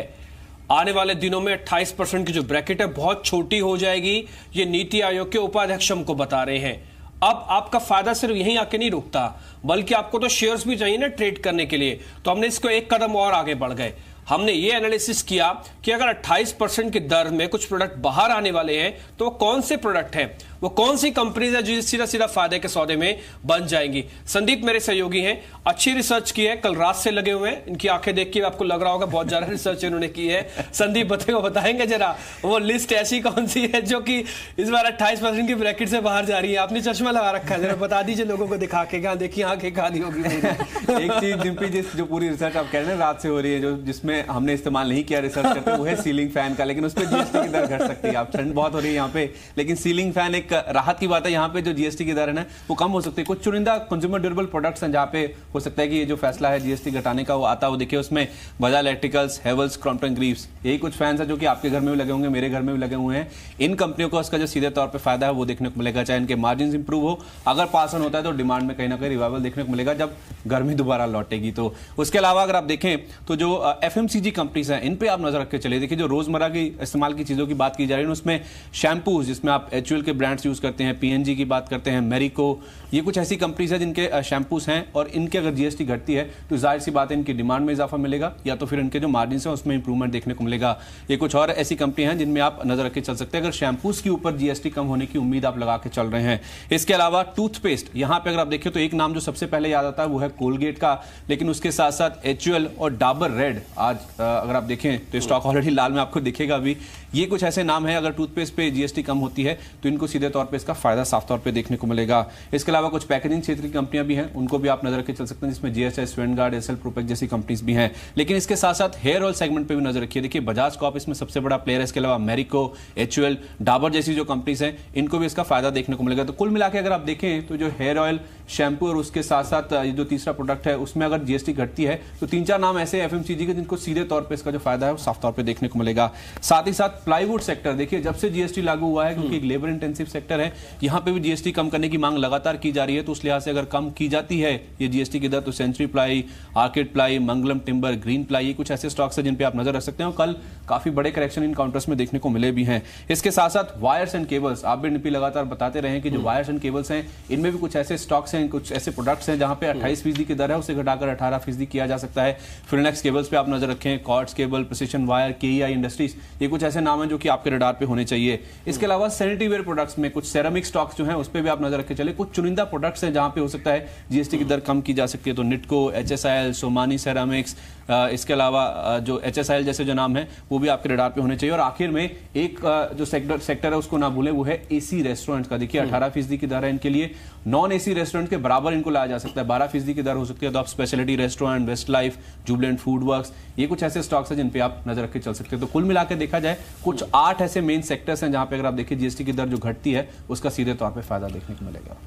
आने वाले दिनों में 28% की जो ब्रैकेट है बहुत छोटी हो जाएगी। ये नीति आयोग के उपाध्यक्ष हमको बता रहे हैं। अब आपका फायदा सिर्फ यहीं आके नहीं रुकता, बल्कि आपको तो शेयर्स भी चाहिए ना ट्रेड करने के लिए। तो हमने इसको एक कदम और आगे बढ़ गए। हमने ये एनालिसिस किया कि अगर 28% की दर में कुछ प्रोडक्ट बाहर आने वाले हैं तो वो कौन से प्रोडक्ट हैं, वो कौन सी कंपनीज है जो सीधा सीधा फायदे के सौदे में बन जाएंगी। संदीप मेरे सहयोगी हैं, अच्छी रिसर्च की है, कल रात से लगे हुए हैं। इनकी आंखें देख के आपको लग रहा होगा बहुत ज्यादा रिसर्च इन्होंने की है। संदीप बताएंगे जरा वो लिस्ट ऐसी कौन सी है जो कि इस बार 28% की ब्रैकेट से बाहर जा रही है। आपने चश्मा लगा रखा है, जरा बता दीजिए लोगों को दिखा के। देखिए आंखें खाली होगी। एक चीज डिम्पी, जो पूरी रिसर्च आप कह रहे हैं रात से हो रही है, जो जिसमें हमने इस्तेमाल नहीं किया रिसर्च करते, वो है सीलिंग फैन का। लेकिन उस पर जीएसटी की दर घट सकती है। आप ठंड बहुत हो रही है यहाँ पे, लेकिन सीलिंग फैन एक राहत की बात है। यहाँ पे जो जीएसटी की दर है ना वो कम हो सकती है। कुछ चुनिंदा कंज्यूमर ड्यूरेबल प्रोडक्ट्स हैं जहाँ पे हो सकता है कि ये जो फैसला है जीएसटी घटाने का वो आता हो। देखिए उसमें Bajaj electricals, Havells, Crompton Greaves, यही कुछ फैंस है जो कि आपके घर में भी लगे होंगे, मेरे घर में भी लगे हुए हैं। इन कंपनियों को उसका जो सीधे तौर पर फायदा है वो देखने को मिलेगा, चाहे इनके मार्जिन इंप्रूव हो। अगर पास ऑन होता है तो डिमांड में कहीं ना कहीं रिवाइवल देखने को मिलेगा जब गर्मी दोबारा लौटेगी। तो उसके अलावा अगर आप देखें तो जो एफएमसीजी कंपनीज हैं इन पे आप नजर रख के चलिए। देखिए जो रोजमर्रा की इस्तेमाल की चीजों की बात की जा रही है उसमें शैम्पूज, जिसमें आप एचयूएल के ब्रांड्स ब्रांड्स यूज करते हैं, पीएनजी की बात करते हैं, मेरिको, ये कुछ ऐसी कंपनीज है जिनके शैम्पूस हैं और इनके अगर जीएसटी घटती है तो जाहिर सी बात है इनकी डिमांड में इजाफा मिलेगा या तो फिर इनके जो मार्जिन है उसमें इंप्रूवमेंट देखने को मिलेगा। ये कुछ और ऐसी कंपनी हैं जिनमें आप नजर रख के चल सकते हैं अगर शैम्पूस के ऊपर जीएसटी कम होने की उम्मीद आप लगा के चल रहे हैं। इसके अलावा टूथपेस्ट, यहां पे अगर आप देखिए तो एक नाम जो सबसे पहले याद आता है वो है कोलगेट का, लेकिन उसके साथ साथ एचयूएल और डाबर रेड आज अगर आप देखें तो स्टॉक ऑलरेडी लाल में आपको दिखेगा अभी। ये कुछ ऐसे नाम है अगर टूथपेस्ट पे जीएसटी कम होती है तो इनको सीधे तौर पे इसका फायदा साफ तौर पे देखने को मिलेगा। इसके अलावा कुछ पैकेजिंग क्षेत्र की कंपनियां भी हैं, उनको भी आप नजर रख के चल सकते हैं, जिसमें जीएसएस, वेनगार्ड, एसएल प्रोपेक जैसी कंपनीज भी हैं। लेकिन इसके साथ साथ हेयर ऑयल सेगमेंट पे भी नजर रखिए। देखिए बजाज कॉर्प इसमें सबसे बड़ा प्लेयर है, इसके अलावा मेरिको, एचयूएल, डाबर जैसी जो कंपनीज हैं इनको भी इसका फायदा देखने को मिलेगा। तो कुल मिलाकर अगर आप देखें तो जो हेयर ऑयल, शैम्पू और उसके साथ साथ ये जो तीसरा प्रोडक्ट है उसमें अगर जीएसटी घटती है तो 3-4 नाम ऐसे एफएमसीजी के जिनको सीधे तौर पे इसका जो फायदा है वो साफ तौर पे देखने को मिलेगा। साथ ही साथ प्लाईवुड सेक्टर, देखिए जब से जीएसटी लागू हुआ है क्योंकि एक लेबर इंटेंसिव सेक्टर है, यहां पे भी जीएसटी कम करने की मांग लगातार की जा रही है। तो उस लिहाज से अगर कम की जाती है ये जीएसटी की दर तो सेंचुरी प्लाई, आर्किड प्लाई, मंगलम टिम्बर, ग्रीन प्लाई, ये कुछ ऐसे स्टॉक्स हैं जिन पे आप नजर रख सकते हैं और कल काफी बड़े करेक्शन इन काउंटर्स में देखने को मिले भी हैं। इसके साथ साथ वायर्स एंड केबल्स, आप भी निपी लगातार बताते रहे कि जो वायर्स एंड केबल्स हैं इनमें भी कुछ ऐसे स्टॉक्स हैं, कुछ ऐसे प्रोडक्ट्स हैं जहां पे 28% की दर है उसे घटाकर 18% किया जा सकता है। फिनोलेक्स केबल्स पे आप नजर रखें, Cords Cable, Precision Wire, KEI Industries, ये कुछ ऐसे नाम हैं जो कि आपके रडार पे होने चाहिए। इसके अलावा सैनिटरी वेयर प्रोडक्ट्स में कुछ सेरामिक स्टॉक्स जो हैं उस पे भी आप नजर रख के चले। कुछ चुनिंदा प्रोडक्ट्स हैं जहां पे हो सकता है जीएसटी की दर कम की जा सकती है, तो निटको, एचएसआईएल, सोमानी सेरामिक्स, इसके अलावा जो एचएसआईएल जैसे जो नाम है वो भी आपके रडार पे होने चाहिए। और आखिर में एक जो सेक्टर है उसको ना भूलें वो है एसी रेस्टोरेंट का। देखिए 18% की दर है इनके लिए, नॉन एसी रेस्टोरेंट के बराबर इनको लाया जा सकता है, 12% की दर हो सकती है। तो आप Speciality Restaurant, Westlife, Jubilant Food Works, ये कुछ ऐसे स्टॉक्स हैं जिन पे आप नजर रख के चल सकते हैं। तो कुल मिलाकर देखा जाए कुछ 8 ऐसे मेन सेक्टर्स हैं जहां पे अगर आप देखिए जीएसटी की दर जो घटती है उसका सीधे तौर पे फायदा देखने को मिलेगा।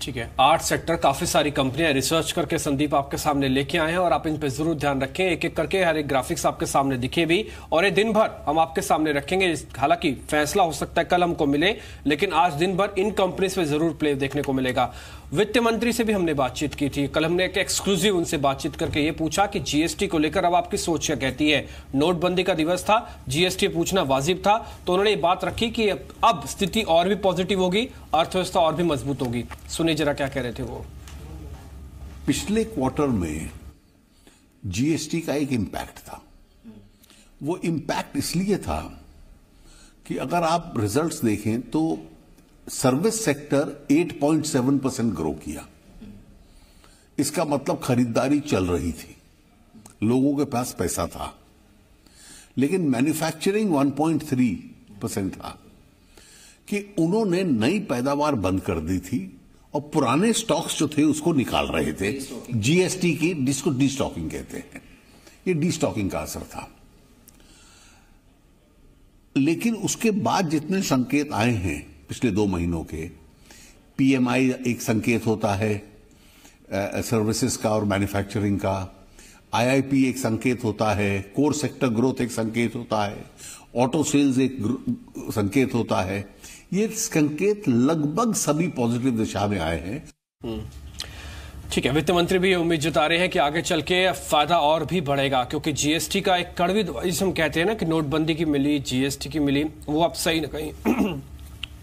ठीक है, 8 सेक्टर, काफी सारी कंपनियां रिसर्च करके संदीप आपके सामने लेके आए हैं और आप इन पे जरूर ध्यान रखें। एक एक करके हर एक ग्राफिक्स आपके सामने दिखे भी और ये दिन भर हम आपके सामने रखेंगे। हालांकि फैसला हो सकता है कल हमको मिले, लेकिन आज दिन भर इन कंपनीज पे जरूर प्ले देखने को मिलेगा। वित्त मंत्री से भी हमने बातचीत की थी, कल हमने एक एक्सक्लूसिव उनसे बातचीत करके ये पूछा कि जीएसटी को लेकर अब आपकी सोच क्या कहती है। नोटबंदी का दिवस था, जीएसटी पूछना वाजिब था, तो उन्होंने ये बात रखी कि अब स्थिति और भी पॉजिटिव होगी, अर्थव्यवस्था और भी मजबूत होगी। सुनिए जरा क्या कह रहे थे वो। पिछले क्वार्टर में जीएसटी का एक इम्पैक्ट था। वो इम्पैक्ट इसलिए था कि अगर आप रिजल्ट्स देखें तो सर्विस सेक्टर 8.7% ग्रो किया। इसका मतलब खरीदारी चल रही थी, लोगों के पास पैसा था। लेकिन मैन्युफैक्चरिंग 1.3% था कि उन्होंने नई पैदावार बंद कर दी थी और पुराने स्टॉक्स जो थे उसको निकाल रहे थे। जीएसटी की जिसको डीस्टॉकिंग कहते हैं, ये डीस्टॉकिंग का असर था। लेकिन उसके बाद जितने संकेत आए हैं पिछले 2 महीनों के, पीएमआई एक संकेत होता है सर्विसेज का और मैन्युफैक्चरिंग का, आईआईपी एक संकेत होता है, कोर सेक्टर ग्रोथ एक संकेत होता है, ऑटो सेल्स एक संकेत होता है। ये संकेत लगभग सभी पॉजिटिव दिशा में आए हैं। ठीक है, वित्त मंत्री भी उम्मीद जता रहे हैं कि आगे चल के फायदा और भी बढ़ेगा, क्योंकि जीएसटी का एक कड़वी जिसे हम कहते हैं ना कि नोटबंदी की मिली, जीएसटी की मिली, वो अब सही न कहीं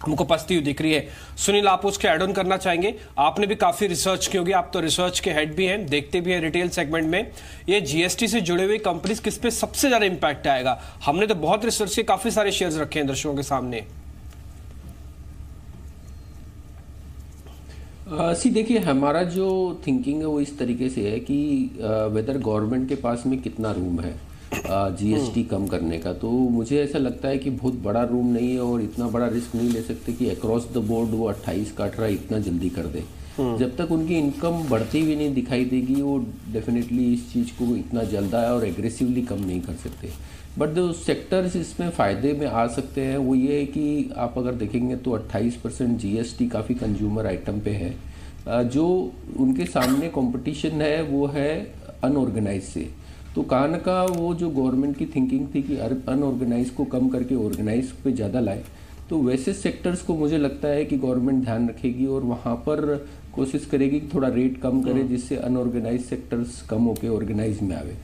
हमको पछती हुई दिख रही है। सुनील, आप उसके ऐड ऑन करना चाहेंगे? आपने भी काफी रिसर्च की होगी, आप तो रिसर्च के हेड भी हैं, देखते भी हैं रिटेल सेगमेंट में। ये जीएसटी से जुड़े हुए कंपनीज किस पे सबसे ज्यादा इंपैक्ट आएगा? हमने तो बहुत रिसर्च के काफी सारे शेयर्स रखे हैं दर्शकों के सामने। देखिए, हमारा जो थिंकिंग है वो इस तरीके से है कि वेदर गवर्नमेंट के पास में कितना रूम है जीएसटी कम करने का। तो मुझे ऐसा लगता है कि बहुत बड़ा रूम नहीं है और इतना बड़ा रिस्क नहीं ले सकते कि अक्रॉस द बोर्ड वो 28 का 18 इतना जल्दी कर दे। जब तक उनकी इनकम बढ़ती हुई नहीं दिखाई देगी वो डेफिनेटली इस चीज़ को इतना जल्दा और एग्रेसिवली कम नहीं कर सकते। बट जो सेक्टर्स इसमें फ़ायदे में आ सकते हैं वो ये है कि आप अगर देखेंगे तो 28% जीएसटी काफ़ी कंज्यूमर आइटम पे है। जो उनके सामने कंपटीशन है वो है अनऑर्गेनाइज से। तो कहाँ न कहाँ वो जो गवर्नमेंट की थिंकिंग थी कि अनऑर्गेनाइज को कम करके ऑर्गेनाइज पे ज़्यादा लाए, तो वैसे सेक्टर्स को मुझे लगता है कि गवर्नमेंट ध्यान रखेगी और वहाँ पर कोशिश करेगी कि थोड़ा रेट कम करे जिससे अनऑर्गेनाइज सेक्टर्स कम होके ऑर्गेनाइज में आवे।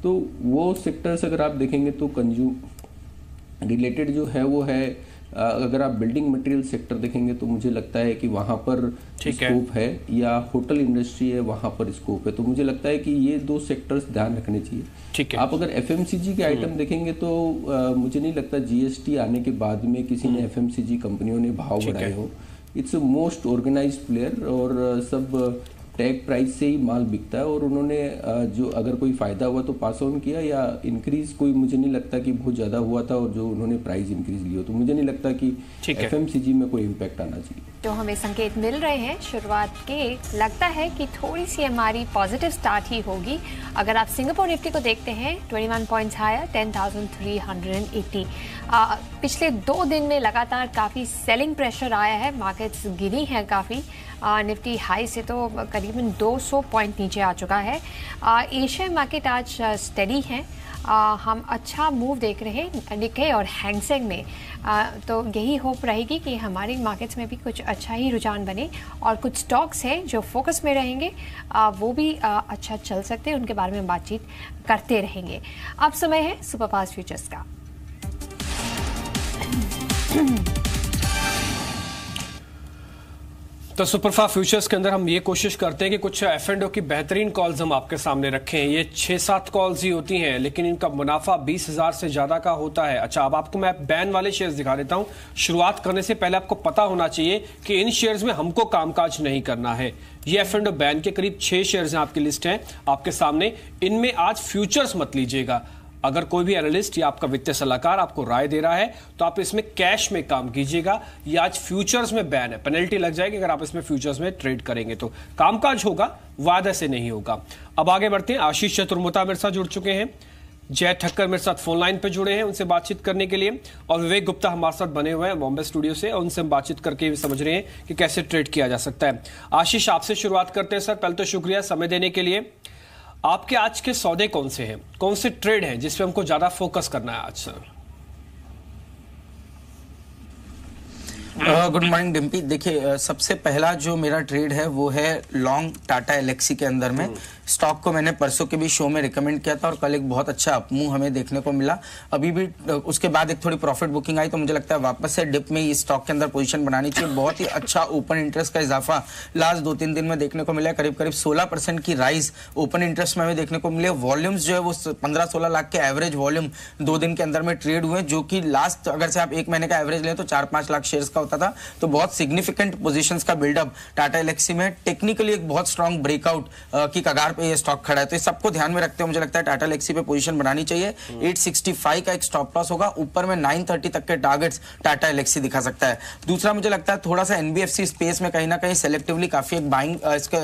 तो वो सेक्टर्स अगर आप देखेंगे तो कंज्यूम रिलेटेड जो है वो है अगर आप बिल्डिंग मटेरियल सेक्टर देखेंगे तो मुझे लगता है कि वहाँ पर स्कोप है, या होटल इंडस्ट्री है वहाँ पर स्कोप है। तो मुझे लगता है कि ये 2 सेक्टर्स ध्यान रखने चाहिए। ठीक है। आप अगर एफएमसीजी के आइटम देखेंगे तो मुझे नहीं लगता जीएसटी आने के बाद में किसी ने एफएमसीजी कंपनियों ने भाव बढ़ाए हो। इट्स मोस्ट ऑर्गेनाइज्ड प्लेयर और सब टैग प्राइस से ही माल बिकता है, और उन्होंने जो अगर कोई फायदा हुआ तो पास ऑन किया, या इंक्रीज कोई मुझे नहीं लगता कि बहुत ज़्यादा हुआ था और जो उन्होंने प्राइस इंक्रीज लिया, तो मुझे नहीं लगता कि एफएमसीजी में कोई इम्पैक्ट आना चाहिए। तो हमें संकेत मिल रहे हैं शुरुआत के, लगता है कि थोड़ी सी हमारी पॉजिटिव स्टार्ट ही होगी। अगर आप सिंगापुर निफ्टी को देखते हैं 21 पॉइंट्स हायर 10,380। पिछले 2 दिन में लगातार काफ़ी सेलिंग प्रेशर आया है, मार्केट्स गिरी हैं काफ़ी। निफ्टी हाई से तो करीबन 200 पॉइंट नीचे आ चुका है। एशिया मार्केट आज स्टेडी है। हम अच्छा मूव देख रहे हैं निक्के और हैंगसेंग में। तो यही होप रहेगी कि हमारी मार्केट्स में भी कुछ अच्छा ही रुझान बने, और कुछ स्टॉक्स हैं जो फोकस में रहेंगे वो भी अच्छा चल सकते हैं, उनके बारे में बातचीत करते रहेंगे। अब समय है सुपरफास्ट फ्यूचर्स का। तो सुपरफास्ट फ्यूचर्स के अंदर हम ये कोशिश करते हैं कि कुछ F&O की बेहतरीन कॉल्स हम आपके सामने रखें। ये 6-7 कॉल्स ही होती हैं, लेकिन इनका मुनाफा 20,000 से ज्यादा का होता है। अच्छा, अब आपको मैं बैन वाले शेयर्स दिखा देता हूं। शुरुआत करने से पहले आपको पता होना चाहिए कि इन शेयर्स में हमको कामकाज नहीं करना है। ये F&O बैन के करीब 6 शेयर्स हैं, आपकी लिस्ट है आपके सामने। इनमें आज फ्यूचर्स मत लीजिएगा। अगर कोई भी एनालिस्ट या आपका वित्तीय सलाहकार आपको राय दे रहा है तो आप इसमें कैश में काम कीजिएगा। ये आज फ्यूचर्स में बैन है, पेनल्टी लग जाएगी अगर आप इसमें फ्यूचर्स में ट्रेड करेंगे। तो कामकाज होगा, वादा से नहीं होगा। अब आगे बढ़ते हैं। आशीष चतुर्मुता मेरे साथ जुड़ चुके हैं, जय ठक्कर मेरे साथ फोन लाइन पे जुड़े हैं उनसे बातचीत करने के लिए, और विवेक गुप्ता हमारे साथ बने हुए हैं बॉम्बे स्टूडियो से, और उनसे हम बातचीत करके भी समझ रहे हैं कि कैसे ट्रेड किया जा सकता है। आशीष, आपसे शुरुआत करते हैं सर। पहले तो शुक्रिया समय देने के लिए। आपके आज के सौदे कौन से हैं, कौन से ट्रेड हैं जिस पे हमको ज्यादा फोकस करना है आज सर? Good morning Dimpy. देखिए, सबसे पहला जो मेरा ट्रेड है वो है लॉन्ग टाटा एलेक्सी के अंदर में। स्टॉक को मैंने परसों के भी शो में रिकमेंड किया था और कल एक बहुत अच्छा अपमूव हमें देखने को मिला। अभी भी उसके बाद एक थोड़ी प्रॉफिट बुकिंग आई, तो मुझे लगता है वापस से डिप में इस स्टॉक के अंदर पोजीशन बनानी चाहिए। बहुत ही अच्छा ओपन इंटरेस्ट का इजाफा लास्ट 2-3 दिन में देखने को मिला है। करीब 16% की राइज ओपन इंटरेस्ट में हमें देखने को मिले। वॉल्यूम्स जो है वो 15-16 लाख के एवरेज वॉल्यूम 2 दिन के अंदर में ट्रेड हुए, जो कि लास्ट अगर से आप 1 महीने का एवरेज लें तो 4-5 लाख शेयर्स का होता था। तो बहुत सिग्निफिकेंट पोजीशंस का बिल्डअप टाटा एलेक्सी में। टेक्निकली एक बहुत स्ट्रॉन्ग ब्रेकआउट की कगार पे ये स्टॉक खड़ा है। तो सबको ध्यान में रखते हुए मुझे लगता है टाटा एलेक्सी पे पोजीशन बनानी चाहिए। 865 का एक स्टॉप लॉस होगा, ऊपर में 930 तक के टारगेट्स टाटा एलेक्सी दिखा सकता है। दूसरा मुझे लगता है थोड़ा सा एनबीएफसी स्पेस में कहीं ना कहीं सेलेक्टिवली काफी एक बाइंग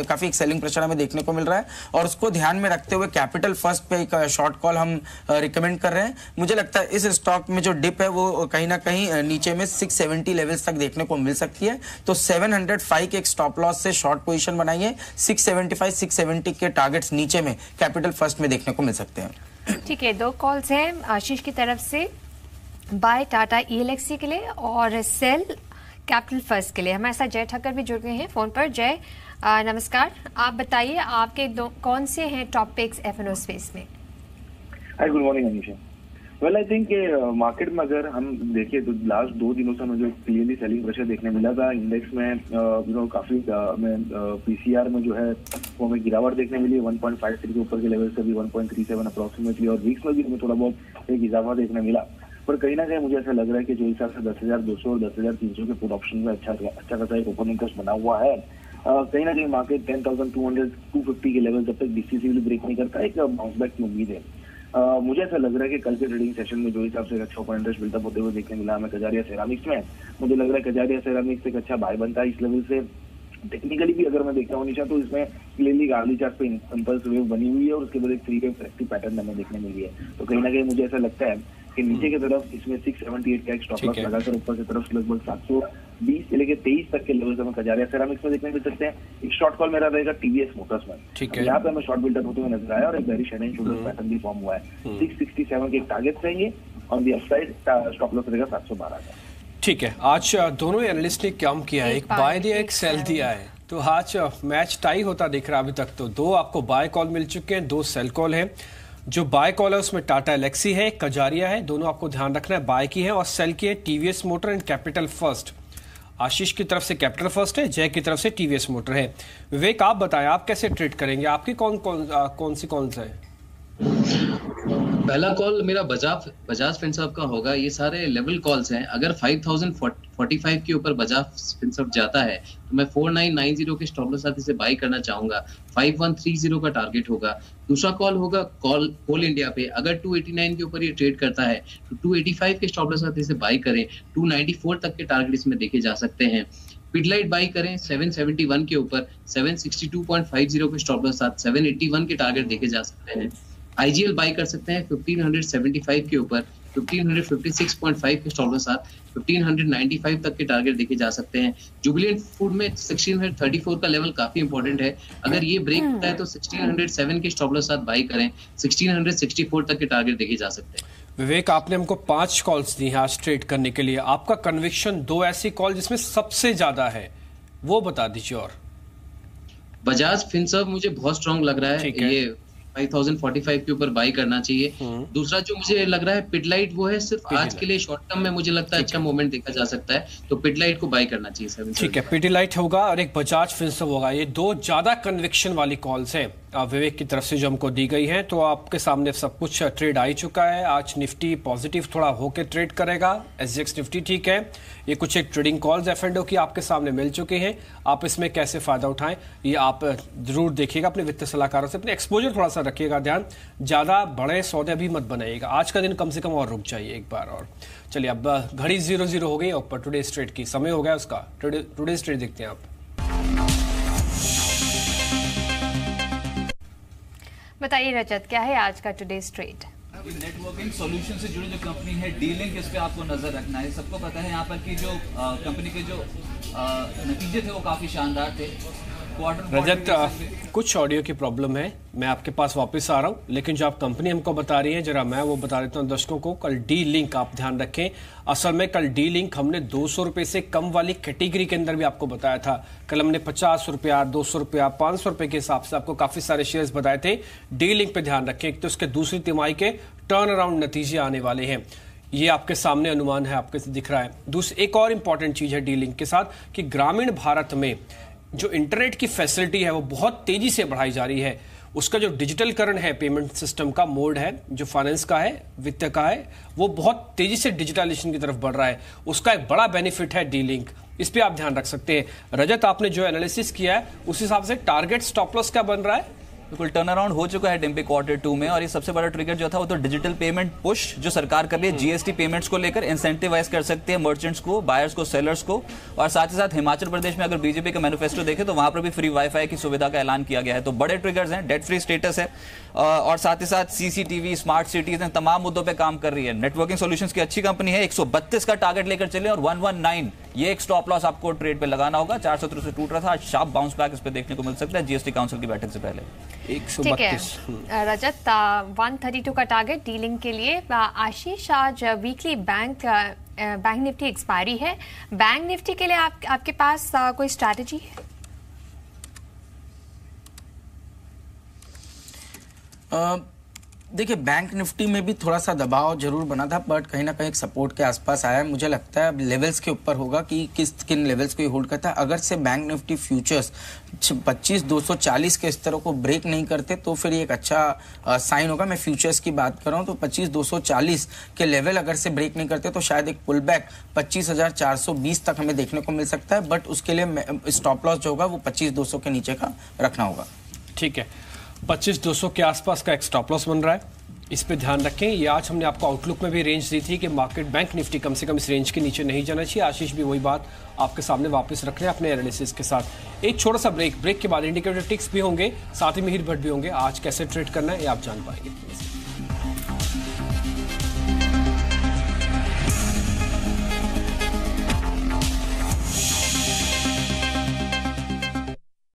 काफी एक सेलिंग प्रेशर हमें देखने को मिल रहा है, और उसको ध्यान में रखते हुए कैपिटल फर्स्ट पे एक शॉर्ट कॉल हम रिकमेंड कर रहे हैं। मुझे लगता है इस स्टॉक में जो डिप है वो कहीं ना कहीं नीचे में 670 लेवल्स तक देखने को मिल सकती है। तो 705 के एक स्टॉप लॉस से शॉर्ट पोजीशन बनाइए। 675 670 के टारगेट्स नीचे में कैपिटल फर्स्ट में देखने को मिल सकते हैं। ठीक है, 2 कॉल्स हैं आशीष की तरफ से, बाय टाटा एलेक्सी के लिए और सेल कैपिटल फर्स्ट के लिए। हमारे साथ जय ठक्कर भी जुड़ गए हैं फोन पर। जय नमस्कार, आप बताइए आपके कौन से हैं टॉप पिक्स F&O स्पेस में? Hi, good morning Anisha. Well I think market में अगर हम देखिए तो लास्ट 2 दिनों से मुझे क्लियरली सेलिंग प्रेशर देखने मिला था। इंडेक्स में काफी पीसीआर में जो है वो हमें गिरावट देखने मिली है 1.53 के ऊपर के लेवल से भी 1.37 अप्रोक्सीमेटली, और वीक्स में भी हमें थोड़ा बहुत एक इजाफा देखने मिला। पर कहीं ना कहीं मुझे ऐसा लग रहा है कि जो हिसाब से 10,200 और 10,300 के पुट ऑप्शन में अच्छा खासा एक ओपन इंटरेस्ट बना हुआ है, कहीं ना कहीं मार्केट 10,200-250 के लेवल जब तक डिसिसिवली ब्रेक नहीं करता एक बाउंस बैक की उम्मीद है। मुझे ऐसा लग रहा है कि कल के ट्रेडिंग सेशन में जो हिसाब से अच्छा ओपन इंटरेस्ट बिल्डअप होते हुए देखने मिला हमें कजारिया सेरामिक्स में, मुझे लग रहा है कजारिया सेरामिक्स एक अच्छा बाय बनता है इस लेवल से। टेक्निकली भी अगर मैं देखता हूँ निशा, तो इसमें क्लियरली गार्ली चार्ट पे इंपल्स वेव बनी हुई है और उसके बाद एक 3 वेव करेक्टिव पैटर्न हमें देखने मिली है। तो कहीं ना कहीं मुझे ऐसा लगता है कि नीचे की तरफ इसमें 678 का एक स्टॉप लॉस लगाकर ऊपर की तरफ लगभग 720 से लेकर 23 तक के लेवल से हमें कजारिया सेरामिक्स में देखने मिल सकते हैं। एक शॉर्ट कॉल मेरा रहेगा टीवीएस मोटर्स में। यहाँ पे हमें शॉर्ट बिल्डअप होते हुए नजर आया और एक bearish head and shoulder pattern भी फॉर्म हुआ है। 667 के एक टारगेट रहेंगे, on the upside stop loss रहेगा 712 का। ठीक है, आज दोनों एनालिस्ट ने काम किया है, एक बाय दिया एक सेल दिया है, तो आज मैच टाई होता दिख रहा है अभी तक। तो 2 आपको बाय कॉल मिल चुके हैं, 2 सेल कॉल हैं। जो बाय कॉल है उसमें टाटा एलेक्सी है, कजारिया है, दोनों आपको ध्यान रखना है, बाय की है, और सेल की है टीवीएस मोटर एंड कैपिटल फर्स्ट। आशीष की तरफ से कैपिटल फर्स्ट है, जय की तरफ से टीवीएस मोटर है। विवेक आप बताएं आप कैसे ट्रेड करेंगे, आपकी कौन सी कॉल्स है? पहला कॉल मेरा बजाज फिनसर्व का होगा। ये सारे लेवल कॉल्स हैं। अगर 5045 के ऊपर बजाज फिनसर्व जाता है तो मैं 4990 के स्टॉप लॉस साथ इसे बाई करना चाहूंगा। 5130 का टारगेट होगा। दूसरा कॉल होगा कोल इंडिया पे। अगर 289 के ऊपर ये ट्रेड करता है तो 285 के स्टॉप लॉस साथ इसे बाई करें। 294 तक के टारगेट इसमें देखे जा सकते हैं। पिडलाइट बाई करें 771 के ऊपर, 762.50 के स्टॉप लॉस साथ 781 के टारगेट देखे जा सकते हैं। आईजीएल बाई कर सकते हैं 1575 के ऊपर, 1556.5 के स्टॉप लॉस साथ 1595 तक के टारगेट देखे जा सकते हैं। जुबिलेंट फूड में 1634 का लेवल काफी इंपॉर्टेंट है। अगर ये ब्रेक होता है तो 1607 के स्टॉप लॉस साथ बाई करें। 1664 तक के टारगेट देखे जा सकते हैं। विवेक आपने हमको 5 कॉल्स दी हैं आज ट्रेड करने के लिए। आपका कन्विक्शन 2 ऐसी कॉल जिसमें सबसे ज्यादा है वो बता दीजिए। और बजाज फिनसर्व मुझे बहुत स्ट्रांग लग रहा है। ये 5045 के ऊपर बाई करना चाहिए। दूसरा जो मुझे लग रहा है पिडलाइट, वो है सिर्फ आज के लिए शॉर्ट टर्म में मुझे लगता है अच्छा मोमेंट देखा जा सकता है, तो पिडलाइट को बाई करना चाहिए। ठीक है, पिडलाइट होगा और एक बजाज फिनसर्व होगा। ये 2 ज्यादा कन्विक्शन वाली कॉल्स है विवेक की तरफ से जो हमको दी गई है। तो आपके सामने सब कुछ ट्रेड आ ही चुका है। आज निफ्टी पॉजिटिव थोड़ा होके ट्रेड करेगा, एसजीएक्स निफ्टी ठीक है। ये कुछ एक ट्रेडिंग कॉल्स एफ&ओ की आपके सामने मिल चुके हैं। आप इसमें कैसे फायदा उठाएं ये आप जरूर देखिएगा। अपने वित्तीय सलाहकारों से अपने एक्सपोजर थोड़ा सा रखिएगा ध्यान, ज्यादा बड़े सौदे भी मत बनाइएगा। आज का दिन कम से कम और रुक जाइए एक बार। और चलिए अब घड़ी 00 हो गई ऊपर टुडे ट्रेड की, समय हो गया उसका। टुडे ट्रेड देखते हैं आप। बताइए रजत, क्या है आज का टुडेज ट्रेड? नेटवर्किंग सॉल्यूशन से जुड़ी जो कंपनी है डी-लिंक, इस पे आपको नजर रखना है। सबको पता है यहाँ पर कि जो कंपनी के जो नतीजे थे वो काफी शानदार थे। रजत कुछ ऑडियो की प्रॉब्लम है, मैं आपके पास वापस आ रहा हूं, लेकिन जो आप कंपनी हमको बता रही है जरा मैं वो बता देता हूं दर्शकों को। कल डी-लिंक आप ध्यान रखें, असल में कल डी-लिंक हमने 200 रुपए से कम वाली कैटेगरी के अंदर भी आपको बताया था। कल हमने 50 रुपया, 200 रुपया, 500 रुपए के हिसाब से आपको काफी सारे शेयर्स बताए थे। डी-लिंक पे ध्यान रखें, एक तो उसके दूसरी तिमाही के टर्न अराउंड नतीजे आने वाले हैं, ये आपके सामने अनुमान है, आपके से दिख रहा है। दूसरी एक और इंपॉर्टेंट चीज है डी-लिंक के साथ कि ग्रामीण भारत में जो इंटरनेट की फैसिलिटी है वो बहुत तेजी से बढ़ाई जा रही है। उसका जो डिजिटलकरण है, पेमेंट सिस्टम का मोड है, जो फाइनेंस का है, वित्त का है, वो बहुत तेजी से डिजिटलाइजेशन की तरफ बढ़ रहा है। उसका एक बड़ा बेनिफिट है डी-लिंक, इस पे आप ध्यान रख सकते हैं। रजत आपने जो एनालिसिस किया है उस हिसाब से टारगेट स्टॉप लॉस क्या बन रहा है? बिल्कुल टर्न अराउंड हो चुका है डिम्पी Q2 में, और ये सबसे बड़ा ट्रिगर जो था वो तो डिजिटल पेमेंट पुश जो सरकार कर रही है जीएसटी पेमेंट्स को लेकर, इंसेंटिवाइज कर सकते हैं मर्चेंट्स को, बायर्स को, सेलर्स को। और साथ ही साथ हिमाचल प्रदेश में अगर बीजेपी का मैनिफेस्टो देखें तो वहां पर भी फ्री वाईफाई की सुविधा का ऐलान किया गया है। तो बड़े ट्रिगर्स हैं, डेट फ्री स्टेटस है, और साथ ही साथ सीसीटीवी, स्मार्ट सिटीज हैं, तमाम मुद्दों पर काम कर रही है। नेटवर्किंग सॉल्यूशंस की अच्छी कंपनी है, 132 का टारगेट लेकर चले और 119 ये एक स्टॉप लॉस आपको ट्रेड पे लगाना होगा। 470 से टूट रहा था, आज शार्प बाउंस बैक इस पे देखने को मिल सकता है जीएसटी काउंसिल की बैठक से पहले। 132 रजत 132 का टारगेट डीलिंग के लिए। आशीष, आज वीकली बैंक निफ्टी एक्सपायरी है, बैंक निफ्टी के लिए आपके पास कोई स्ट्रैटेजी है? देखिए, बैंक निफ्टी में भी थोड़ा सा दबाव जरूर बना था, बट कहीं ना कहीं एक सपोर्ट के आसपास आया है। मुझे लगता है अब लेवल्स के ऊपर होगा कि किन लेवल्स को होल्ड करता है। अगर से बैंक निफ्टी फ्यूचर्स 25,240 के स्तरों को ब्रेक नहीं करते तो फिर ये एक अच्छा साइन होगा। मैं फ्यूचर्स की बात कर रहा हूँ तो 25,240 के लेवल अगर से ब्रेक नहीं करते तो शायद एक पुल बैक 25,420 तक हमें देखने को मिल सकता है, बट उसके लिए स्टॉप लॉस जो होगा वो 25,200 के नीचे का रखना होगा। ठीक है, 25,200 के आसपास का एक स्टॉप लॉस बन रहा है, इस पे ध्यान रखें। ये आज हमने आपको आउटलुक में भी रेंज दी थी कि मार्केट बैंक निफ्टी कम से कम इस रेंज के नीचे नहीं जाना चाहिए। आशीष भी वही बात आपके सामने वापस रख रहे हैं अपने एनालिसिस के साथ। एक छोटा सा ब्रेक के बाद इंडिकेटर टिक्स भी होंगे, साथ ही में हिट बट भी होंगे। आज कैसे ट्रेड करना है ये आप जान पाएंगे।